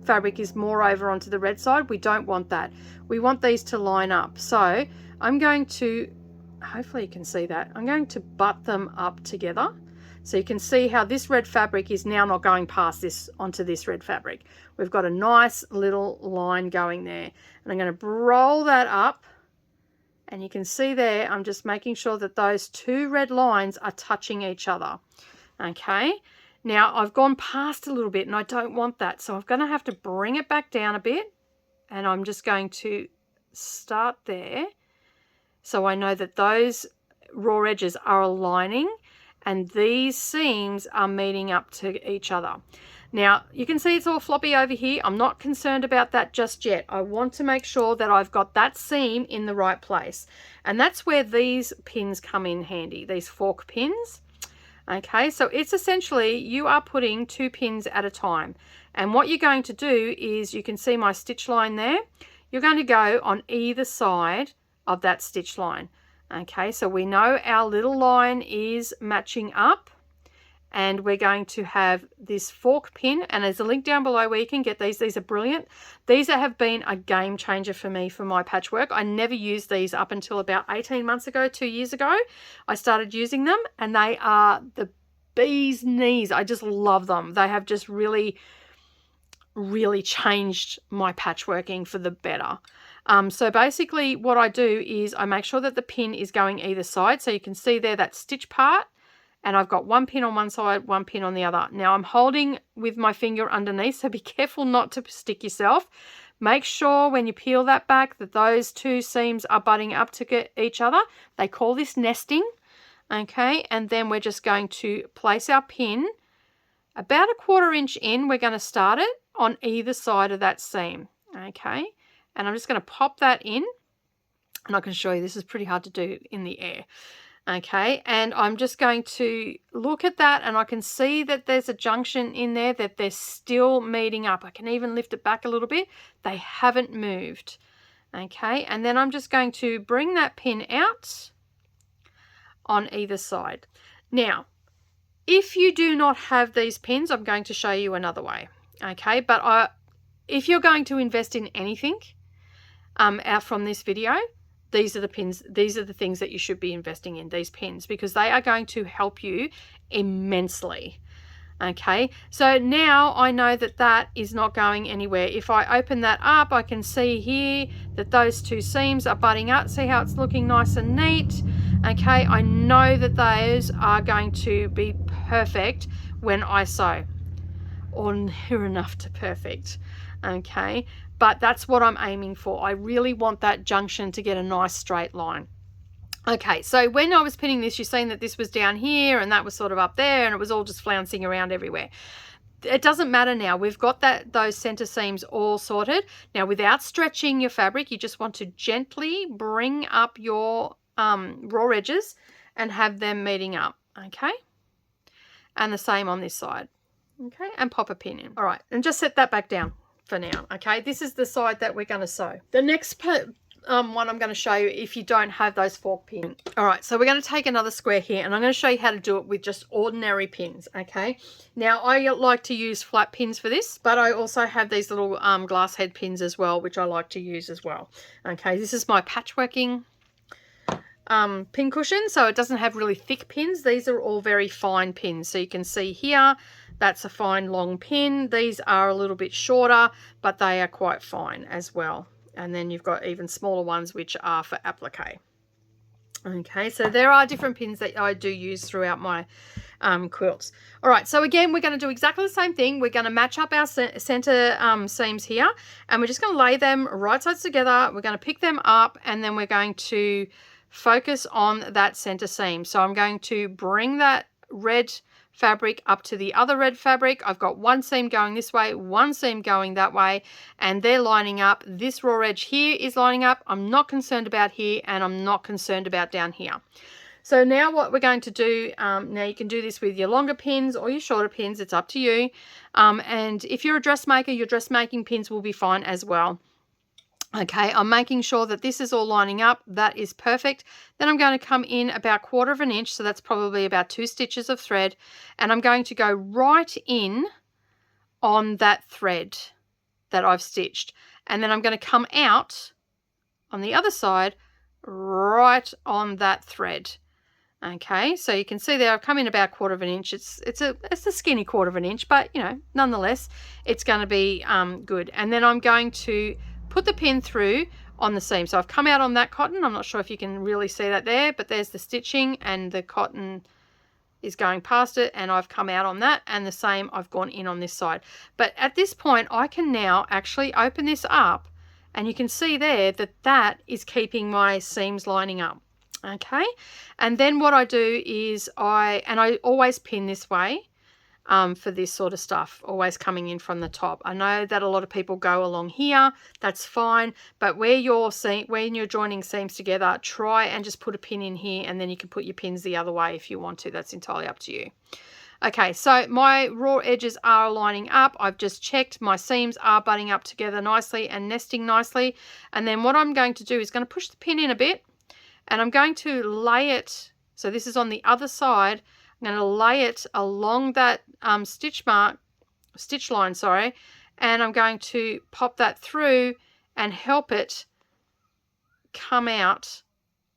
fabric is more over onto the red side. We don't want that. We want these to line up. So I'm going to, hopefully you can see that, I'm going to butt them up together. So you can see how this red fabric is now not going past this onto this red fabric. We've got a nice little line going there. And I'm going to roll that up. And you can see there, I'm just making sure that those two red lines are touching each other. Okay. Now I've gone past a little bit and I don't want that. So I'm going to have to bring it back down a bit. And I'm just going to start there. So I know that those raw edges are aligning and these seams are meeting up to each other. Now you can see it's all floppy over here. I'm not concerned about that just yet. I want to make sure that I've got that seam in the right place. And that's where these pins come in handy, these fork pins. Okay, so it's essentially you are putting 2 pins at a time. And what you're going to do is, you can see my stitch line there. You're going to go on either side of that stitch line. Okay, so we know our little line is matching up. And we're going to have this fork pin, and there's a link down below where you can get these. These are brilliant. These have been a game changer for me for my patchwork. I never used these up until about 18 months ago, 2 years ago. I started using them and they are the bee's knees. I just love them. They have just really changed my patchworking for the better. So basically what I do is I make sure that the pin is going either side. So you can see there that stitch part. And I've got 1 pin on one side, 1 pin on the other. Now I'm holding with my finger underneath, so be careful not to stick yourself. Make sure when you peel that back that those 2 seams are butting up to each other. They call this nesting. Okay, and then we're just going to place our pin about 1/4 inch in. We're going to start it on either side of that seam. Okay, and I'm just going to pop that in, and I can show you this is pretty hard to do in the air. Okay, and I'm just going to look at that, and I can see that there's a junction in there that they're still meeting up. I can even lift it back a little bit. They haven't moved. Okay, and then I'm just going to bring that pin out on either side. Now, if you do not have these pins, I'm going to show you another way. Okay, but if you're going to invest in anything out from this video, these are the pins, these are the things that you should be investing in, these pins, because they are going to help you immensely. Okay, so now I know that that is not going anywhere. If I open that up, I can see here that those two seams are butting up. See how it's looking nice and neat? Okay, I know that those are going to be perfect when I sew, or near enough to perfect. Okay, but that's what I'm aiming for. I really want that junction to get a nice straight line. Okay, so when I was pinning this, you're seeing that this was down here and that was sort of up there, and it was all just flouncing around everywhere. It doesn't matter now. We've got those center seams all sorted. Now, without stretching your fabric, you just want to gently bring up your raw edges and have them meeting up. Okay, and the same on this side. Okay, and pop a pin in. All right, and just set that back down for now. Okay, this is the side that we're going to sew. The next one I'm going to show you if you don't have those fork pins. All right, so we're going to take another square here, and I'm going to show you how to do it with just ordinary pins. Okay, now I like to use flat pins for this, but I also have these little glass head pins as well, which I like to use as well. Okay, this is my patchworking pin cushion, so it doesn't have really thick pins. These are all very fine pins, so you can see here that's a fine long pin. These are a little bit shorter, but they are quite fine as well. And then you've got even smaller ones which are for applique. Okay, so there are different pins that I do use throughout my quilts. All right, so again, we're going to do exactly the same thing. We're going to match up our center seams here, and we're just going to lay them right sides together. We're going to pick them up, and then we're going to focus on that center seam. So I'm going to bring that red fabric up to the other red fabric. I've got one seam going this way, one seam going that way, and they're lining up. This raw edge here is lining up. I'm not concerned about here, and I'm not concerned about down here. So now what we're going to do, now you can do this with your longer pins or your shorter pins, it's up to you. And if you're a dressmaker, your dressmaking pins will be fine as well. Okay, I'm making sure that this is all lining up. That is perfect. Then I'm going to come in about 1/4 inch, so that's probably about 2 stitches of thread, and I'm going to go right in on that thread that I've stitched, and then I'm going to come out on the other side right on that thread. Okay, so you can see there I've come in about 1/4 inch. It's a skinny 1/4 inch, but you know, nonetheless it's going to be good. And then I'm going to put the pin through on the seam. So I've come out on that cotton. I'm not sure if you can really see that there, but there's the stitching and the cotton is going past it, and I've come out on that, and the same I've gone in on this side. But at this point I can now actually open this up, and you can see there that that is keeping my seams lining up. Okay, and then what I do is I always pin this way. For this sort of stuff, always coming in from the top. I know that a lot of people go along here, that's fine, but when you're joining seams together, try and just put a pin in here, and then you can put your pins the other way if you want to. That's entirely up to you. Okay, so my raw edges are lining up. I've just checked my seams are butting up together nicely and nesting nicely, and then what I'm going to do is going to push the pin in a bit, and I'm going to lay it, so this is on the other side. I'm going to lay it along that stitch line, and I'm going to pop that through and help it come out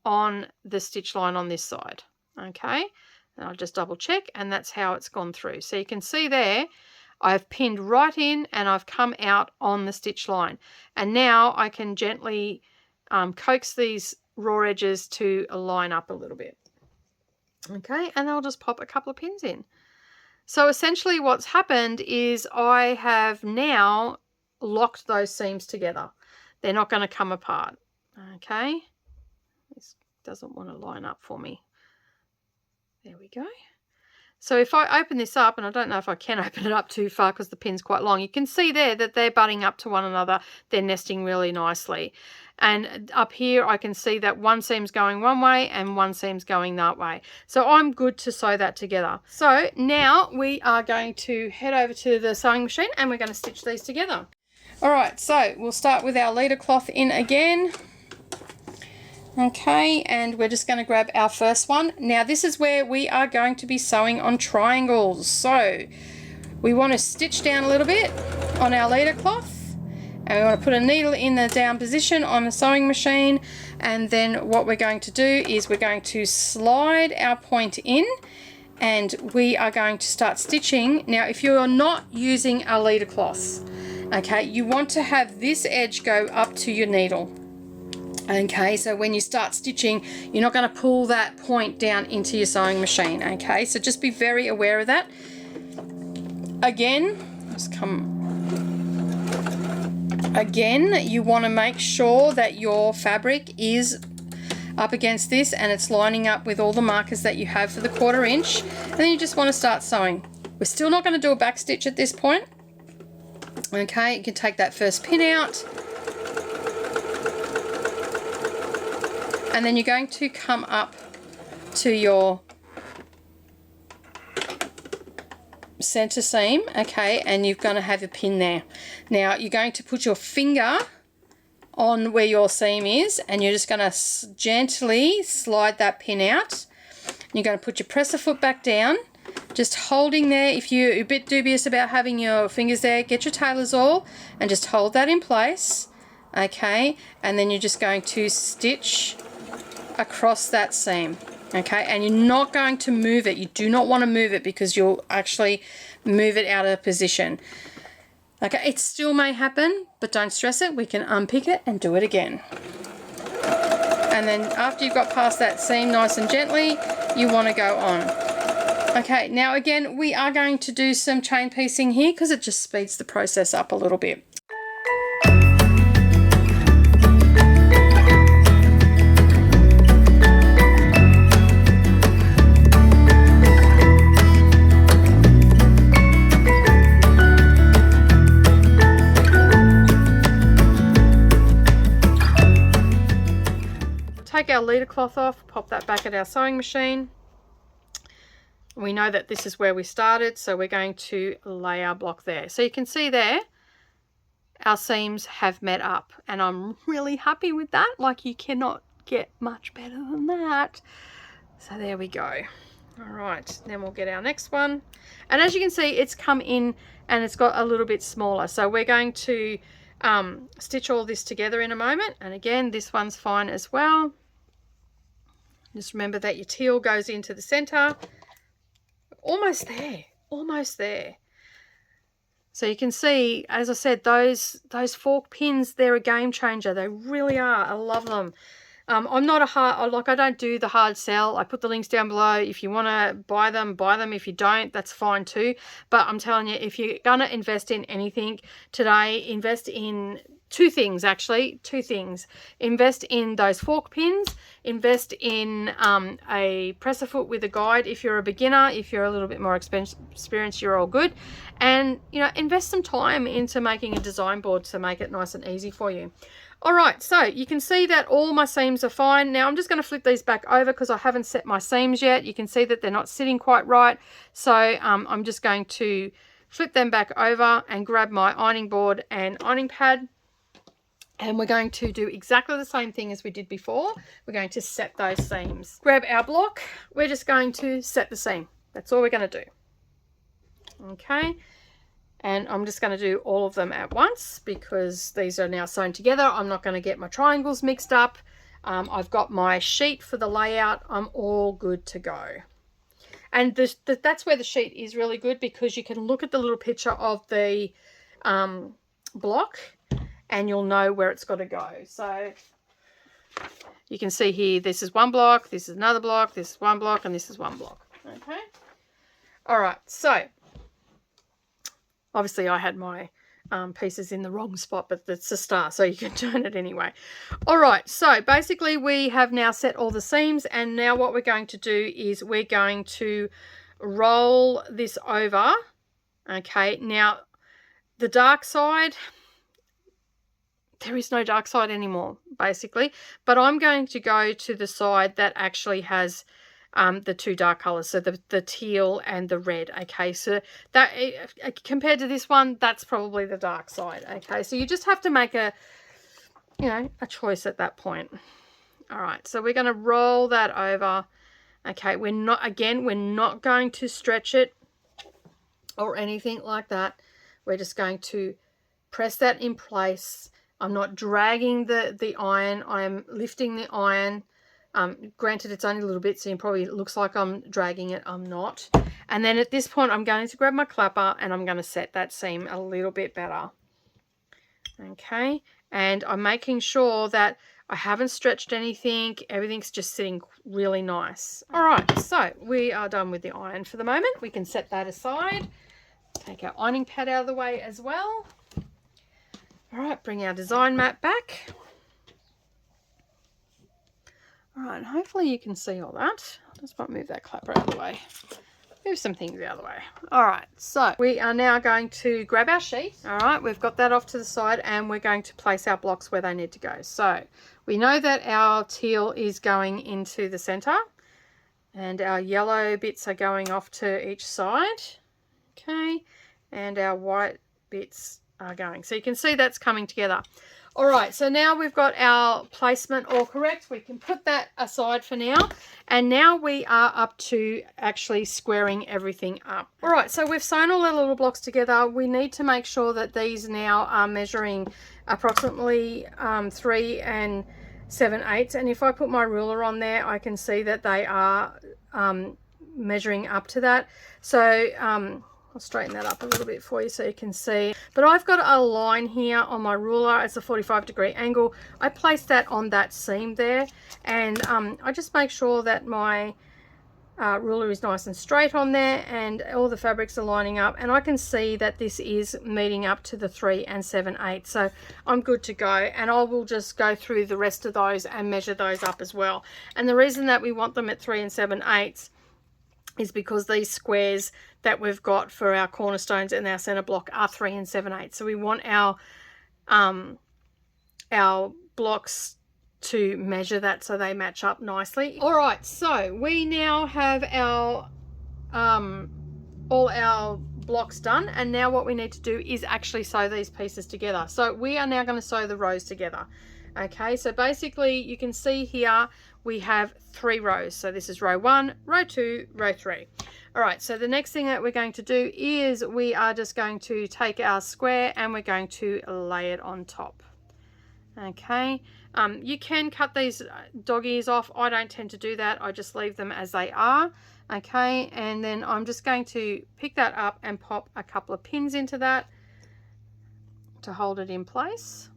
on the stitch line on this side. Okay, and I'll just double check, and that's how it's gone through. So you can see there I've pinned right in and I've come out on the stitch line, and now I can gently coax these raw edges to line up a little bit. Okay, and I'll just pop a couple of pins in. So essentially what's happened is I have now locked those seams together. They're not going to come apart. Okay, this doesn't want to line up for me. There we go. So if I open this up, and I don't know if I can open it up too far because the pin's quite long, you can see there that they're butting up to one another. They're nesting really nicely. And up here, I can see that one seam's going one way and one seam's going that way. So I'm good to sew that together. So now we are going to head over to the sewing machine and we're going to stitch these together. All right, so we'll start with our Lida cloth in again. Okay, and we're just going to grab our first one. Now this is where we are going to be sewing on triangles. So we want to stitch down a little bit on our Lida cloth, and we want to put a needle in the down position on the sewing machine, and then what we're going to do is we're going to slide our point in and we are going to start stitching. Now if you're not using a Lida cloth, okay, you want to have this edge go up to your needle. Okay, so when you start stitching, you're not going to pull that point down into your sewing machine. Okay, so just be very aware of that. Again, you want to make sure that your fabric is up against this and it's lining up with all the markers that you have for the 1/4 inch, and then you just want to start sewing. We're still not going to do a back stitch at this point. Okay, you can take that first pin out. And then you're going to come up to your center seam, okay, and you're going to have a pin there. Now you're going to put your finger on where your seam is, and you're just going to gently slide that pin out. You're going to put your presser foot back down, just holding there. If you're a bit dubious about having your fingers there, get your tailor's awl and just hold that in place, okay, and then you're just going to stitch across that seam, okay, and you're not going to move it. You do not want to move it because you'll actually move it out of position. Okay, it still may happen, but don't stress it. We can unpick it and do it again. And then after you've got past that seam nice and gently, you want to go on. Okay, now again, we are going to do some chain piecing here because it just speeds the process up a little bit. Take our Lida cloth off, pop that back at our sewing machine. We know that this is where we started, so we're going to lay our block there. So you can see there, our seams have met up, and I'm really happy with that. Like, you cannot get much better than that. So there we go. All right, then we'll get our next one. And as you can see, it's come in and it's got a little bit smaller. So we're going to stitch all this together in a moment. And again, this one's fine as well. Just remember that your teal goes into the center. Almost there, almost there. So you can see, as I said, those fork pins, they're a game changer. They really are. I love them. I'm not I don't do the hard sell. I put the links down below. If you want to buy them, buy them. If you don't, that's fine too. But I'm telling you, if you're going to invest in anything today, invest in two things, actually. Two things. Invest in those fork pins. Invest in a presser foot with a guide if you're a beginner. If you're a little bit more experienced, you're all good. And, you know, invest some time into making a design board to make it nice and easy for you. All right, so you can see that all my seams are fine. Now I'm just going to flip these back over because I haven't set my seams yet. You can see that they're not sitting quite right. So I'm just going to flip them back over and grab my ironing board and ironing pad. And we're going to do exactly the same thing as we did before. We're going to set those seams. Grab our block. We're just going to set the seam. That's all we're going to do. Okay. And I'm just going to do all of them at once because these are now sewn together. I'm not going to get my triangles mixed up. I've got my sheet for the layout. I'm all good to go. And that's where the sheet is really good because you can look at the little picture of the block and you'll know where it's got to go. So you can see here, this is one block, this is another block, this is one block, and this is one block. Okay. All right. So obviously I had my pieces in the wrong spot, but it's a star, so you can turn it anyway. All right, so basically we have now set all the seams, and now what we're going to do is we're going to roll this over. Okay, now the dark side, there is no dark side anymore, basically, but I'm going to go to the side that actually has the two dark colors, so the teal and the red. Okay, so that compared to this one, that's probably the dark side. Okay, so you just have to make a choice at that point. All right, so we're going to roll that over. Okay, we're not going to stretch it or anything like that. We're just going to press that in place. I'm not dragging the iron, I'm lifting the iron. Granted, it's only a little bit, so it probably looks like I'm dragging it. I'm not. And then at this point, I'm going to grab my clapper and I'm going to set that seam a little bit better. Okay, and I'm making sure that I haven't stretched anything. Everything's just sitting really nice. All right, so we are done with the iron for the moment. We can set that aside. Take our ironing pad out of the way as well. All right, bring our design mat back. All right, hopefully you can see all that. I just want to move that clapper out of the way. Move some things out of the way. All right, so we are now going to grab our sheet. All right, we've got that off to the side, and we're going to place our blocks where they need to go. So we know that our teal is going into the center, and our yellow bits are going off to each side. Okay, and our white bits are going. So you can see that's coming together. All right, so now we've got our placement all correct. We can put that aside for now. And now we are up to actually squaring everything up. All right, so we've sewn all our little blocks together. We need to make sure that these now are measuring approximately 3 7/8. And if I put my ruler on there, I can see that they are measuring up to that. So I'll straighten that up a little bit for you so you can see. But I've got a line here on my ruler. It's a 45-degree angle. I place that on that seam there, and I just make sure that my ruler is nice and straight on there, and all the fabrics are lining up, and I can see that this is meeting up to the 3 7/8. So I'm good to go, and I will just go through the rest of those and measure those up as well. And the reason that we want them at 3 7/8 is because these squares that we've got for our cornerstones and our center block are 3 7/8. So we want our blocks to measure that so they match up nicely. All right, so we now have our all our blocks done, and now what we need to do is actually sew these pieces together. So we are now going to sew the rows together. Okay, so basically you can see here we have 3 rows. So this is row 1, row 2, row 3. All right, so the next thing that we're going to do is we are just going to take our square and we're going to lay it on top. Okay, you can cut these dog ears off. I don't tend to do that. I just leave them as they are. Okay, and then I'm just going to pick that up and pop a couple of pins into that to hold it in place.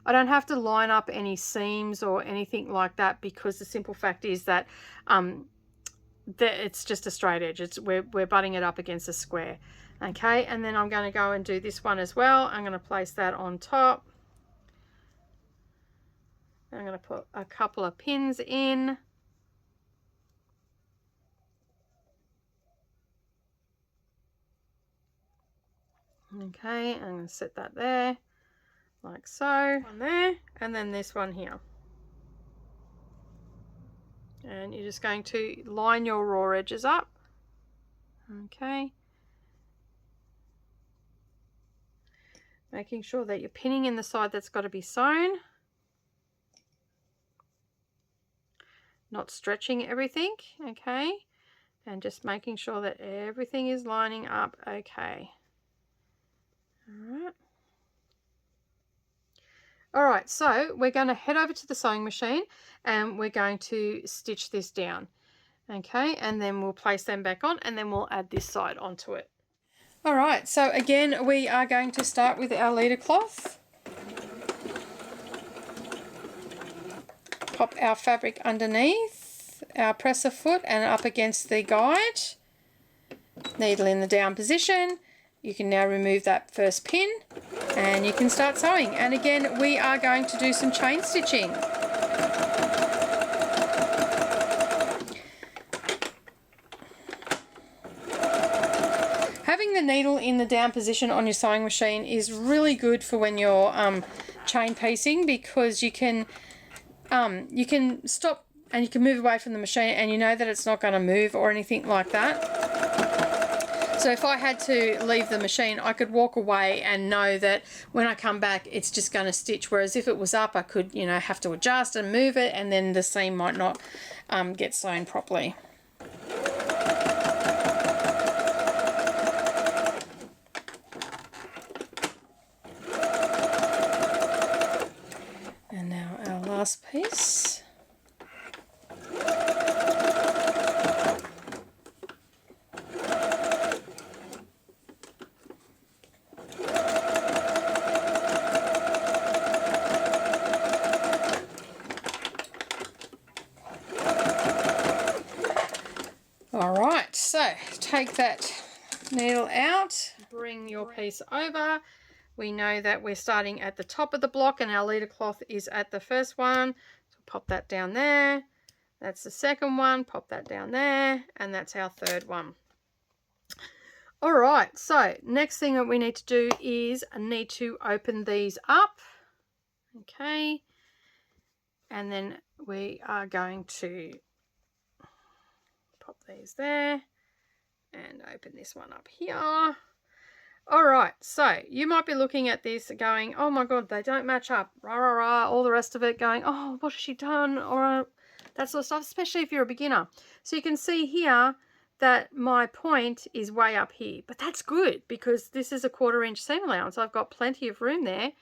I don't have to line up any seams or anything like that, because the simple fact is that it's just a straight edge. We're butting it up against a square. Okay, and then I'm going to go and do this one as well. I'm going to place that on top. I'm going to put a couple of pins in. Okay, I'm going to set that there, like so. One there, and then this one here. And you're just going to line your raw edges up. Okay. Making sure that you're pinning in the side that's got to be sewn. Not stretching everything, okay? And just making sure that everything is lining up okay. All right, so we're going to head over to the sewing machine and we're going to stitch this down. Okay, and then we'll place them back on, and then we'll add this side onto it. All right, so again, we are going to start with our Lida cloth. Pop our fabric underneath our presser foot and up against the guide. Needle in the down position, you can now remove that first pin and you can start sewing. And again, we are going to do some chain stitching. Having the needle in the down position on your sewing machine is really good for when you're chain piecing, because you can stop and you can move away from the machine and you know that it's not going to move or anything like that. So if I had to leave the machine, I could walk away and know that when I come back it's just going to stitch, whereas if it was up I could, you know, have to adjust and move it, and then the seam might not get sewn properly. And now our last piece. Alright, so take that needle out, bring your piece over. We know that we're starting at the top of the block and our Lida cloth is at the first one. So pop that down there. That's the second one, pop that down there, and that's our third one. Alright, so next thing that we need to do is I need to open these up. Okay, and then we are going to pop these there and open this one up here. Alright, so you might be looking at this going, oh my god, they don't match up, rah rah rah, all the rest of it, going, oh, what has she done, or that sort of stuff, especially if you're a beginner. So you can see here that my point is way up here, but that's good because this is a 1/4 inch seam allowance. I've got plenty of room there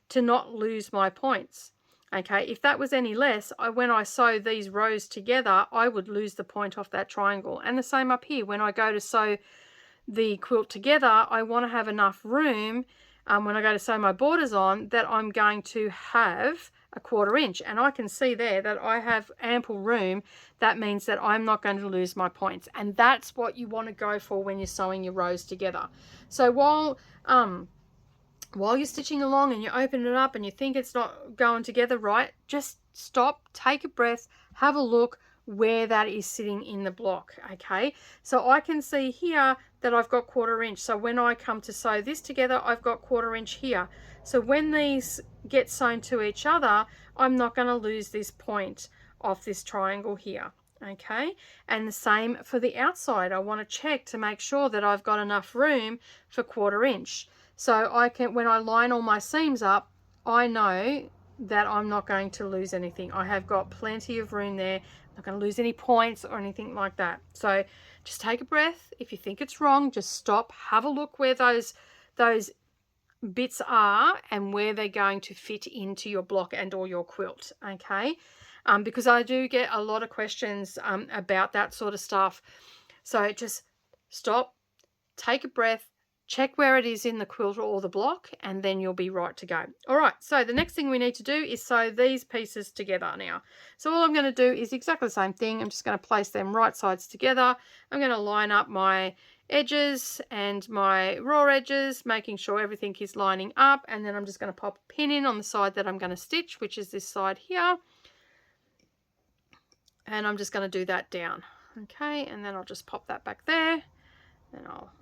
to not lose my points. Okay, if that was any less, when I sew these rows together, I would lose the point off that triangle. And the same up here, when I go to sew the quilt together, I want to have enough room when I go to sew my borders on that I'm going to have a 1/4 inch. And I can see there that I have ample room. That means that I'm not going to lose my points. And that's what you want to go for when you're sewing your rows together. So while you're stitching along and you open it up and you think it's not going together right, just stop, take a breath, have a look where that is sitting in the block. Okay, so I can see here that I've got 1/4 inch. So when I come to sew this together, I've got 1/4 inch here. So when these get sewn to each other, I'm not going to lose this point off this triangle here. Okay, and the same for the outside. I want to check to make sure that I've got enough room for 1/4 inch. So I can, when I line all my seams up, I know that I'm not going to lose anything. I have got plenty of room there. I'm not going to lose any points or anything like that. So just take a breath. If you think it's wrong, just stop, have a look where those bits are and where they're going to fit into your block and or your quilt. Okay, because I do get a lot of questions about that sort of stuff. So just stop, take a breath, check where it is in the quilt or the block, and then you'll be right to go. All right, so the next thing we need to do is sew these pieces together now. So all I'm going to do is exactly the same thing. I'm just going to place them right sides together. I'm going to line up my edges and my raw edges, making sure everything is lining up, and then I'm just going to pop a pin in on the side that I'm going to stitch, which is this side here. And I'm just going to do that down. Okay, and then I'll just pop that back there. Then I'll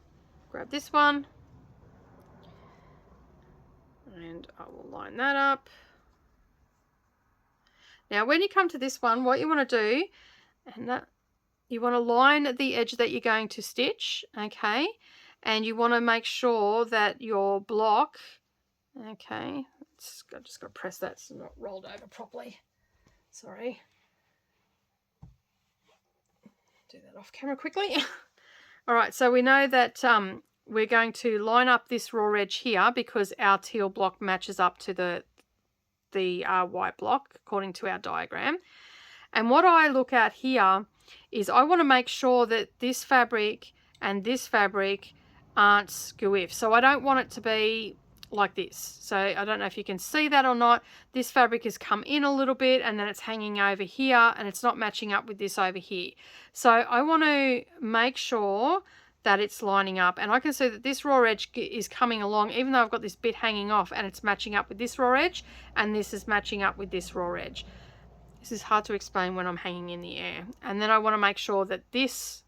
grab this one and I will line that up. Now when you come to this one, what you want to do, and that you want to line the edge that you're going to stitch, okay, and you want to make sure that your block, okay, I just got to press that so it's not rolled over properly, sorry, do that off camera quickly. All right, so we know that we're going to line up this raw edge here because our teal block matches up to the white block according to our diagram. And what I look at here is I want to make sure that this fabric and this fabric aren't skew-if. So I don't want it to be like this. So I don't know if you can see that or not. This fabric has come in a little bit and then it's hanging over here and it's not matching up with this over here. So I want to make sure that it's lining up. And I can see that this raw edge is coming along, even though I've got this bit hanging off, and it's matching up with this raw edge, and this is matching up with this raw edge. This is hard to explain when I'm hanging in the air. And then I want to make sure that this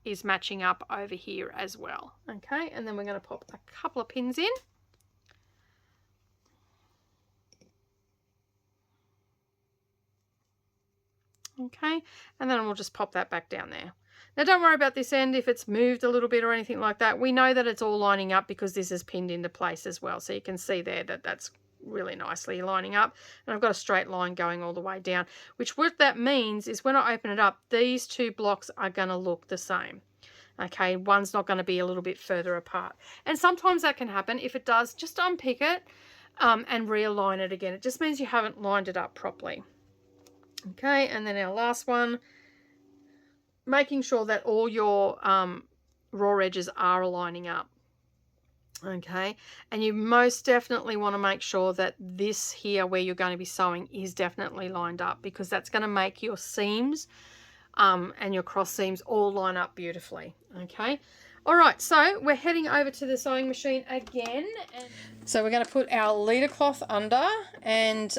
is matching up over here as well. Okay, and then we're going to pop a couple of pins in. Okay, and then we'll just pop that back down there. Now don't worry about this end if it's moved a little bit or anything like that. We know that it's all lining up because this is pinned into place as well. So you can see there that that's really nicely lining up, and I've got a straight line going all the way down, which what that means is when I open it up, these two blocks are going to look the same. Okay, one's not going to be a little bit further apart, and sometimes that can happen. If it does, just unpick it and realign it again. It just means you haven't lined it up properly. Okay, and then our last one, making sure that all your raw edges are lining up. Okay, and you most definitely want to make sure that this here where you're going to be sewing is definitely lined up, because that's going to make your seams and your cross seams all line up beautifully. Okay, all right, so we're heading over to the sewing machine again, and so we're going to put our Lida cloth under and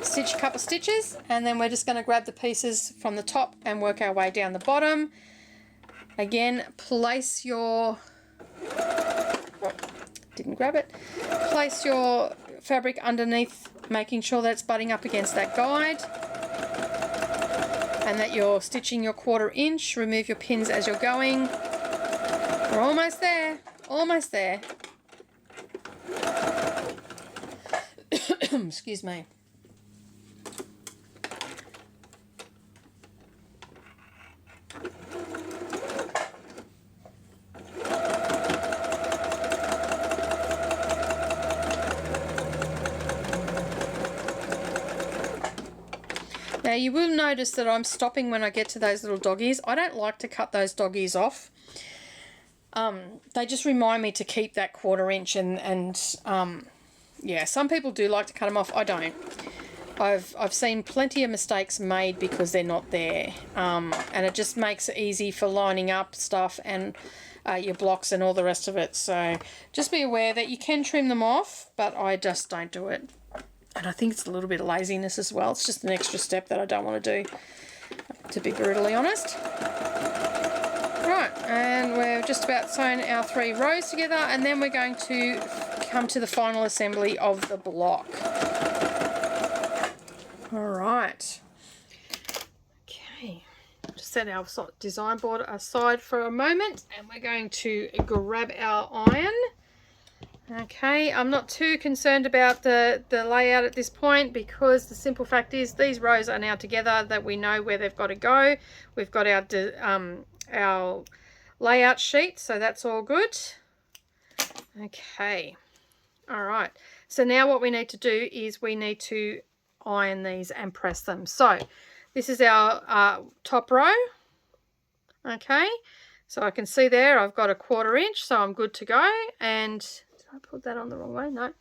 stitch a couple of stitches, and then we're just going to grab the pieces from the top and work our way down the bottom. Again, place your didn't grab it. Place your fabric underneath, making sure that it's butting up against that guide and that you're stitching your 1/4 inch. Remove your pins as you're going. We're almost there. Almost there. Excuse me. Now you will notice that I'm stopping when I get to those little doggies. I don't like to cut those doggies off. They just remind me to keep that 1/4 inch, and yeah, some people do like to cut them off. I don't. I've seen plenty of mistakes made because they're not there, and it just makes it easy for lining up stuff and your blocks and all the rest of it. So just be aware that you can trim them off, but I just don't do it. And I think it's a little bit of laziness as well. It's just an extra step that I don't want to do, to be brutally honest. Right, and we're just about sewn our 3 rows together, and then we're going to come to the final assembly of the block. All right. Okay, just set our design board aside for a moment, and we're going to grab our iron. Okay, I'm not too concerned about the layout at this point, because the simple fact is these rows are now together, that we know where they've got to go. We've got our layout sheet, so that's all good. Okay, all right. So now what we need to do is we need to iron these and press them. So this is our top row. Okay, so I can see there I've got a 1/4 inch, so I'm good to go. And I put that on the wrong way. No.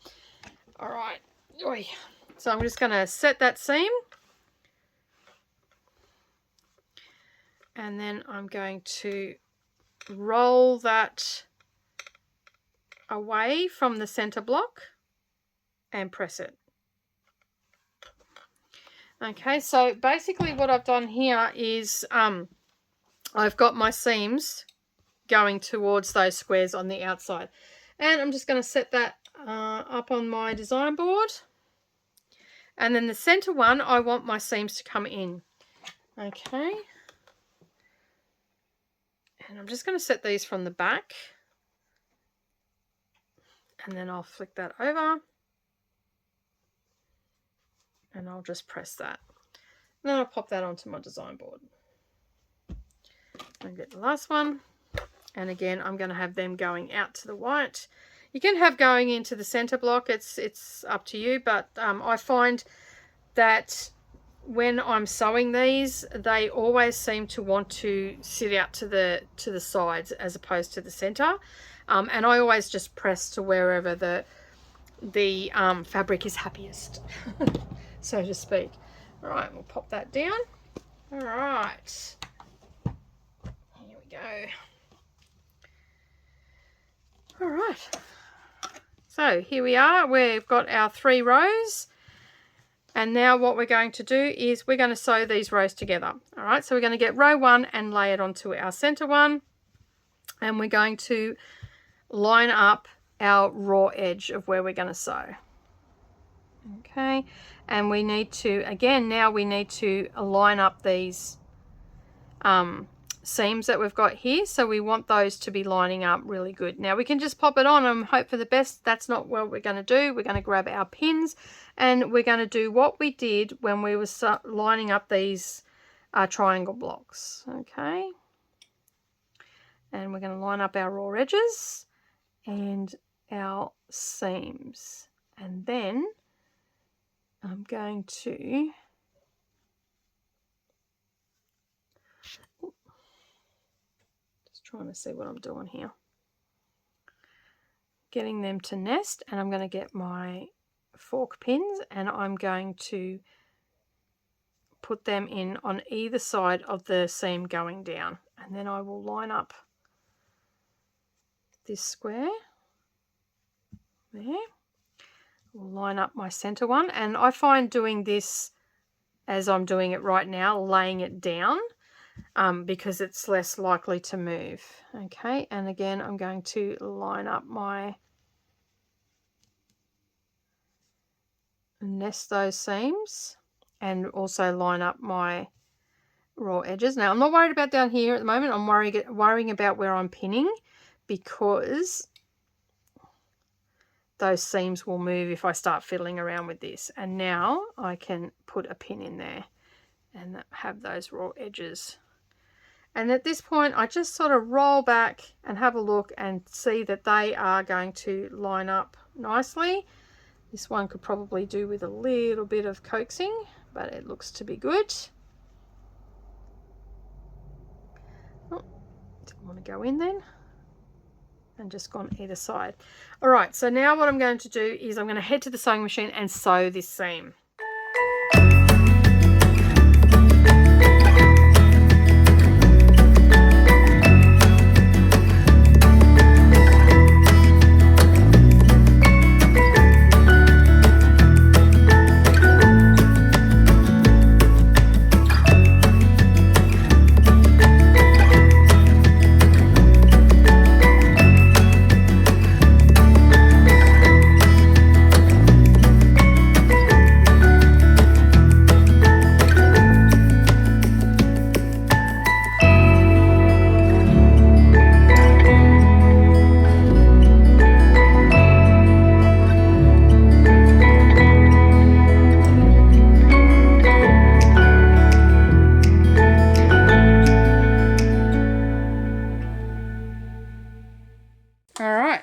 All right. So I'm just going to set that seam, and then I'm going to roll that away from the center block and press it. Okay, so basically what I've done here is I've got my seams going towards those squares on the outside. And I'm just going to set that up on my design board. And then the center one, I want my seams to come in. Okay. And I'm just going to set these from the back. And then I'll flick that over. And I'll just press that. And then I'll pop that onto my design board. And get the last one. And again, I'm going to have them going out to the white. You can have going into the center block. It's up to you. But I find that when I'm sewing these, they always seem to want to sit out to the sides as opposed to the center. And I always just press to wherever the fabric is happiest, so to speak. All right, we'll pop that down. All right. Here we go. right, so here we are. We've got our 3 rows, and now what we're going to do is we're going to sew these rows together. All right, so we're going to get row 1 and lay it onto our center one, and we're going to line up our raw edge of where we're going to sew. Okay, and we need to, again, now we need to line up these seams that we've got here, so we want those to be lining up really good. Now we can just pop it on and hope for the best. That's not what we're going to do. We're going to grab our pins and we're going to do what we did when we were lining up these triangle blocks. Okay, and we're going to line up our raw edges and our seams, and then I'm going to trying to see what I'm doing here, getting them to nest, and I'm going to get my fork pins and I'm going to put them in on either side of the seam going down, and then I will line up this square there. We'll line up my center one, and I find doing this as I'm doing it right now, laying it down, because it's less likely to move. Okay, and again I'm going to line up nest those seams and also line up my raw edges. Now I'm not worried about down here at the moment. I'm worrying about where I'm pinning, because those seams will move if I start fiddling around with this. And now I can put a pin in there and have those raw edges. And at this point, I just sort of roll back and have a look and see that they are going to line up nicely. This one could probably do with a little bit of coaxing, but it looks to be good. Oh, didn't want to go in then. And just gone either side. All right, so now what I'm going to do is I'm going to head to the sewing machine and sew this seam.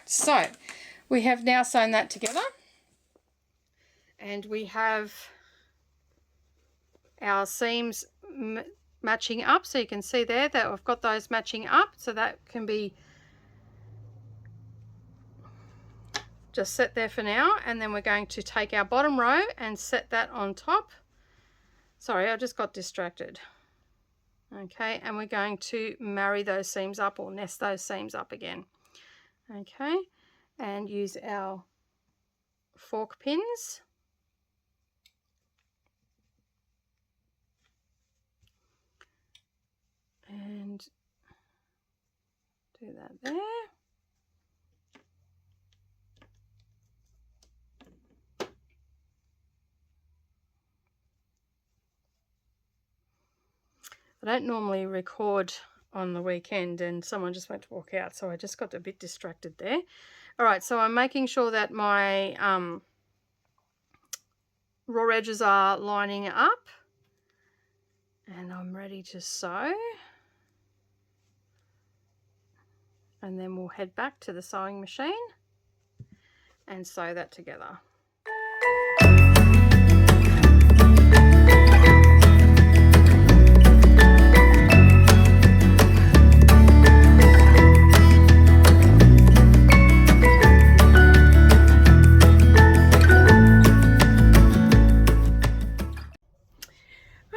So we have now sewn that together, and we have our seams matching up, so you can see there that I've got those matching up, so that can be just set there for now. And then we're going to take our bottom row and set that on top. Sorry, I just got distracted. Okay, and we're going to marry those seams up, or nest those seams up again. Okay, and use our fork pins. And do that there. I don't normally record on the weekend, and someone just went to walk out, so I just got a bit distracted there. All right, so I'm making sure that my raw edges are lining up, and I'm ready to sew. And then we'll head back to the sewing machine and sew that together.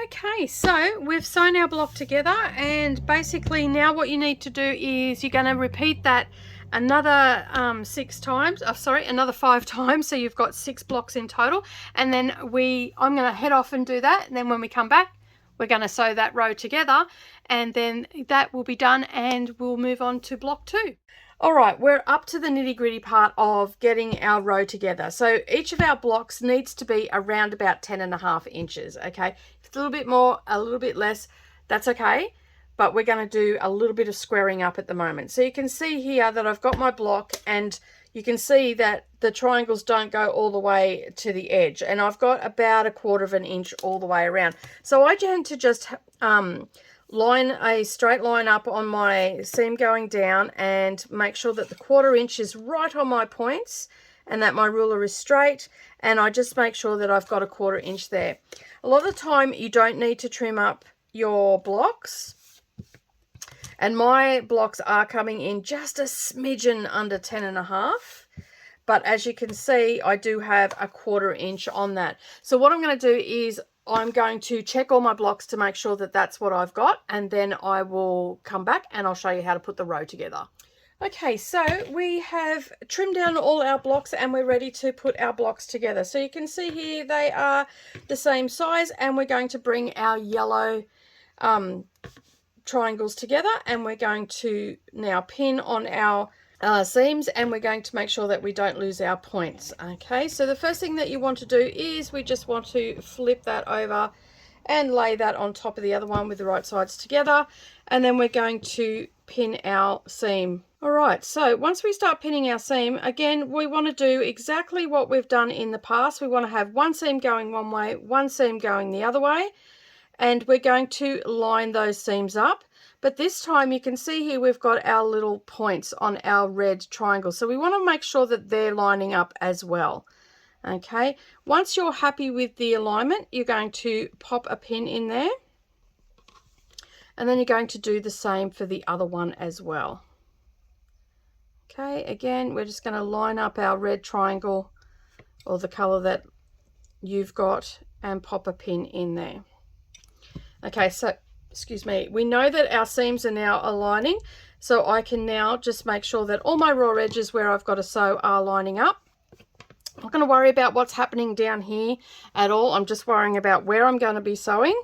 Okay, so we've sewn our block together, and basically now what you need to do is you're going to repeat that another 6 times, another 5 times, so you've got 6 blocks in total. And then I'm going to head off and do that, and then when we come back, we're going to sew that row together, and then that will be done, and we'll move on to block 2. All right, we're up to the nitty-gritty part of getting our row together. So each of our blocks needs to be around about 10.5 inches, okay? If it's a little bit more, a little bit less, that's okay, but we're going to do a little bit of squaring up at the moment. So you can see here that I've got my block, and you can see that the triangles don't go all the way to the edge, and I've got about 1/4 inch all the way around. So I tend to just line a straight line up on my seam going down and make sure that the 1/4 inch is right on my points and that my ruler is straight, and I just make sure that I've got 1/4 inch there. A lot of the time you don't need to trim up your blocks, and my blocks are coming in just a smidgen under 10.5, but as you can see I do have 1/4 inch on that. So what I'm going to do is I'm going to check all my blocks to make sure that that's what I've got, and then I will come back and I'll show you how to put the row together. Okay, so we have trimmed down all our blocks and we're ready to put our blocks together. So you can see here they are the same size, and we're going to bring our yellow triangles together, and we're going to now pin on our seams, and we're going to make sure that we don't lose our points. Okay, so the first thing that you want to do is we just want to flip that over and lay that on top of the other one with the right sides together, and then we're going to pin our seam. All right, so once we start pinning our seam, again we want to do exactly what we've done in the past. We want to have one seam going one way, one seam going the other way, and we're going to line those seams up. But this time you can see here we've got our little points on our red triangle, so we want to make sure that they're lining up as well. Okay, once you're happy with the alignment, you're going to pop a pin in there, and then you're going to do the same for the other one as well. Okay, again we're just going to line up our red triangle, or the color that you've got, and pop a pin in there. Okay, so excuse me, we know that our seams are now aligning, so I can now just make sure that all my raw edges where I've got to sew are lining up. I'm not going to worry about what's happening down here at all. I'm just worrying about where I'm going to be sewing,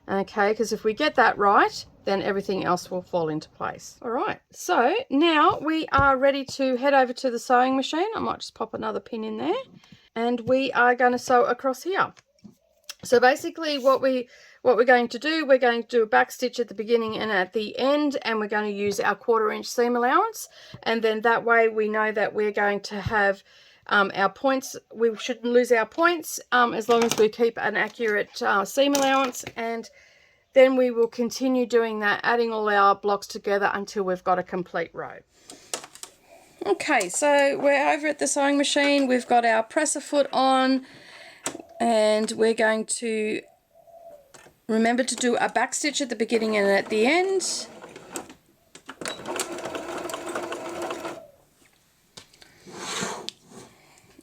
okay, because if we get that right, then everything else will fall into place. All right, so now we are ready to head over to the sewing machine. I might just pop another pin in there, and we are going to sew across here. So basically what we're going to do, we're going to do a back stitch at the beginning and at the end, and we're going to use our 1/4 inch seam allowance, and then that way we know that we're going to have our points. We shouldn't lose our points as long as we keep an accurate seam allowance, and then we will continue doing that, adding all our blocks together until we've got a complete row. Okay, so we're over at the sewing machine. We've got our presser foot on, and we're going to remember to do a back stitch at the beginning and at the end.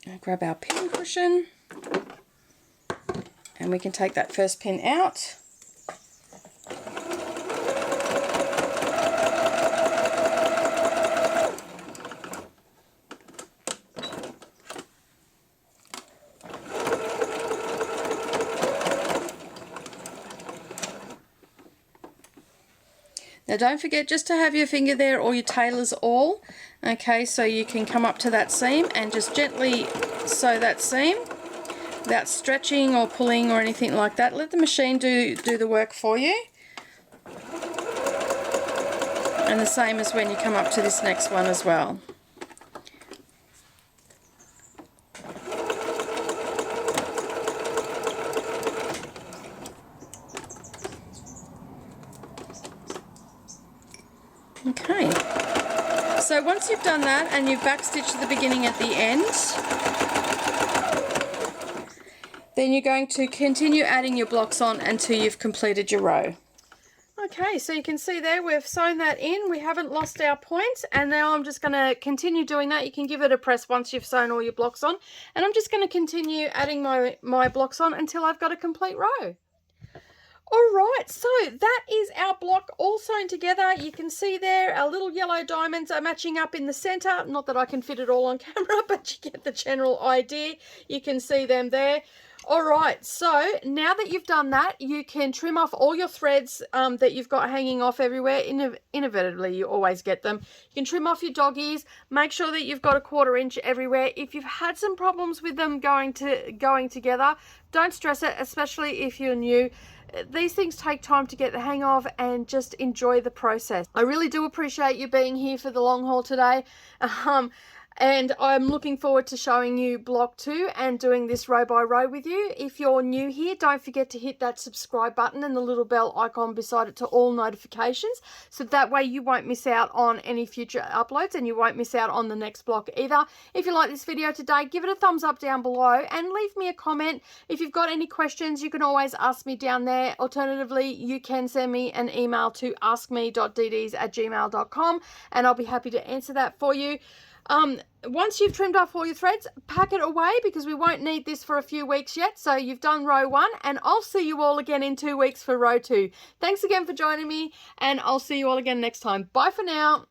I'll grab our pin cushion, and we can take that first pin out. Now don't forget just to have your finger there or your tailor's awl, okay, so you can come up to that seam and just gently sew that seam without stretching or pulling or anything like that. Let the machine do the work for you. And the same as when you come up to this next one as well. Okay, so once you've done that and you've backstitched the beginning at the end, then you're going to continue adding your blocks on until you've completed your row. Okay, so you can see there we've sewn that in, we haven't lost our points, and now I'm just going to continue doing that. You can give it a press once you've sewn all your blocks on, and I'm just going to continue adding my blocks on until I've got a complete row. All right, so that is our block all sewn together. You can see there our little yellow diamonds are matching up in the center. Not that I can fit it all on camera, but you get the general idea. You can see them there. All right, so now that you've done that, you can trim off all your threads that you've got hanging off everywhere. Inevitably, you always get them. You can trim off your doggies. Make sure that you've got a 1/4 inch everywhere. If you've had some problems with them going together, don't stress it, especially if you're new. These things take time to get the hang of, and just enjoy the process. I really do appreciate you being here for the long haul today. And I'm looking forward to showing you block 2 and doing this row by row with you. If you're new here, don't forget to hit that subscribe button and the little bell icon beside it to all notifications, so that way you won't miss out on any future uploads and you won't miss out on the next block either. If you like this video today, give it a thumbs up down below and leave me a comment. If you've got any questions, you can always ask me down there. Alternatively, you can send me an email to askme.dds@gmail.com and I'll be happy to answer that for you. Once you've trimmed off all your threads, pack it away because we won't need this for a few weeks yet. So you've done row 1 and I'll see you all again in 2 weeks for row 2. Thanks again for joining me and I'll see you all again next time. Bye for now.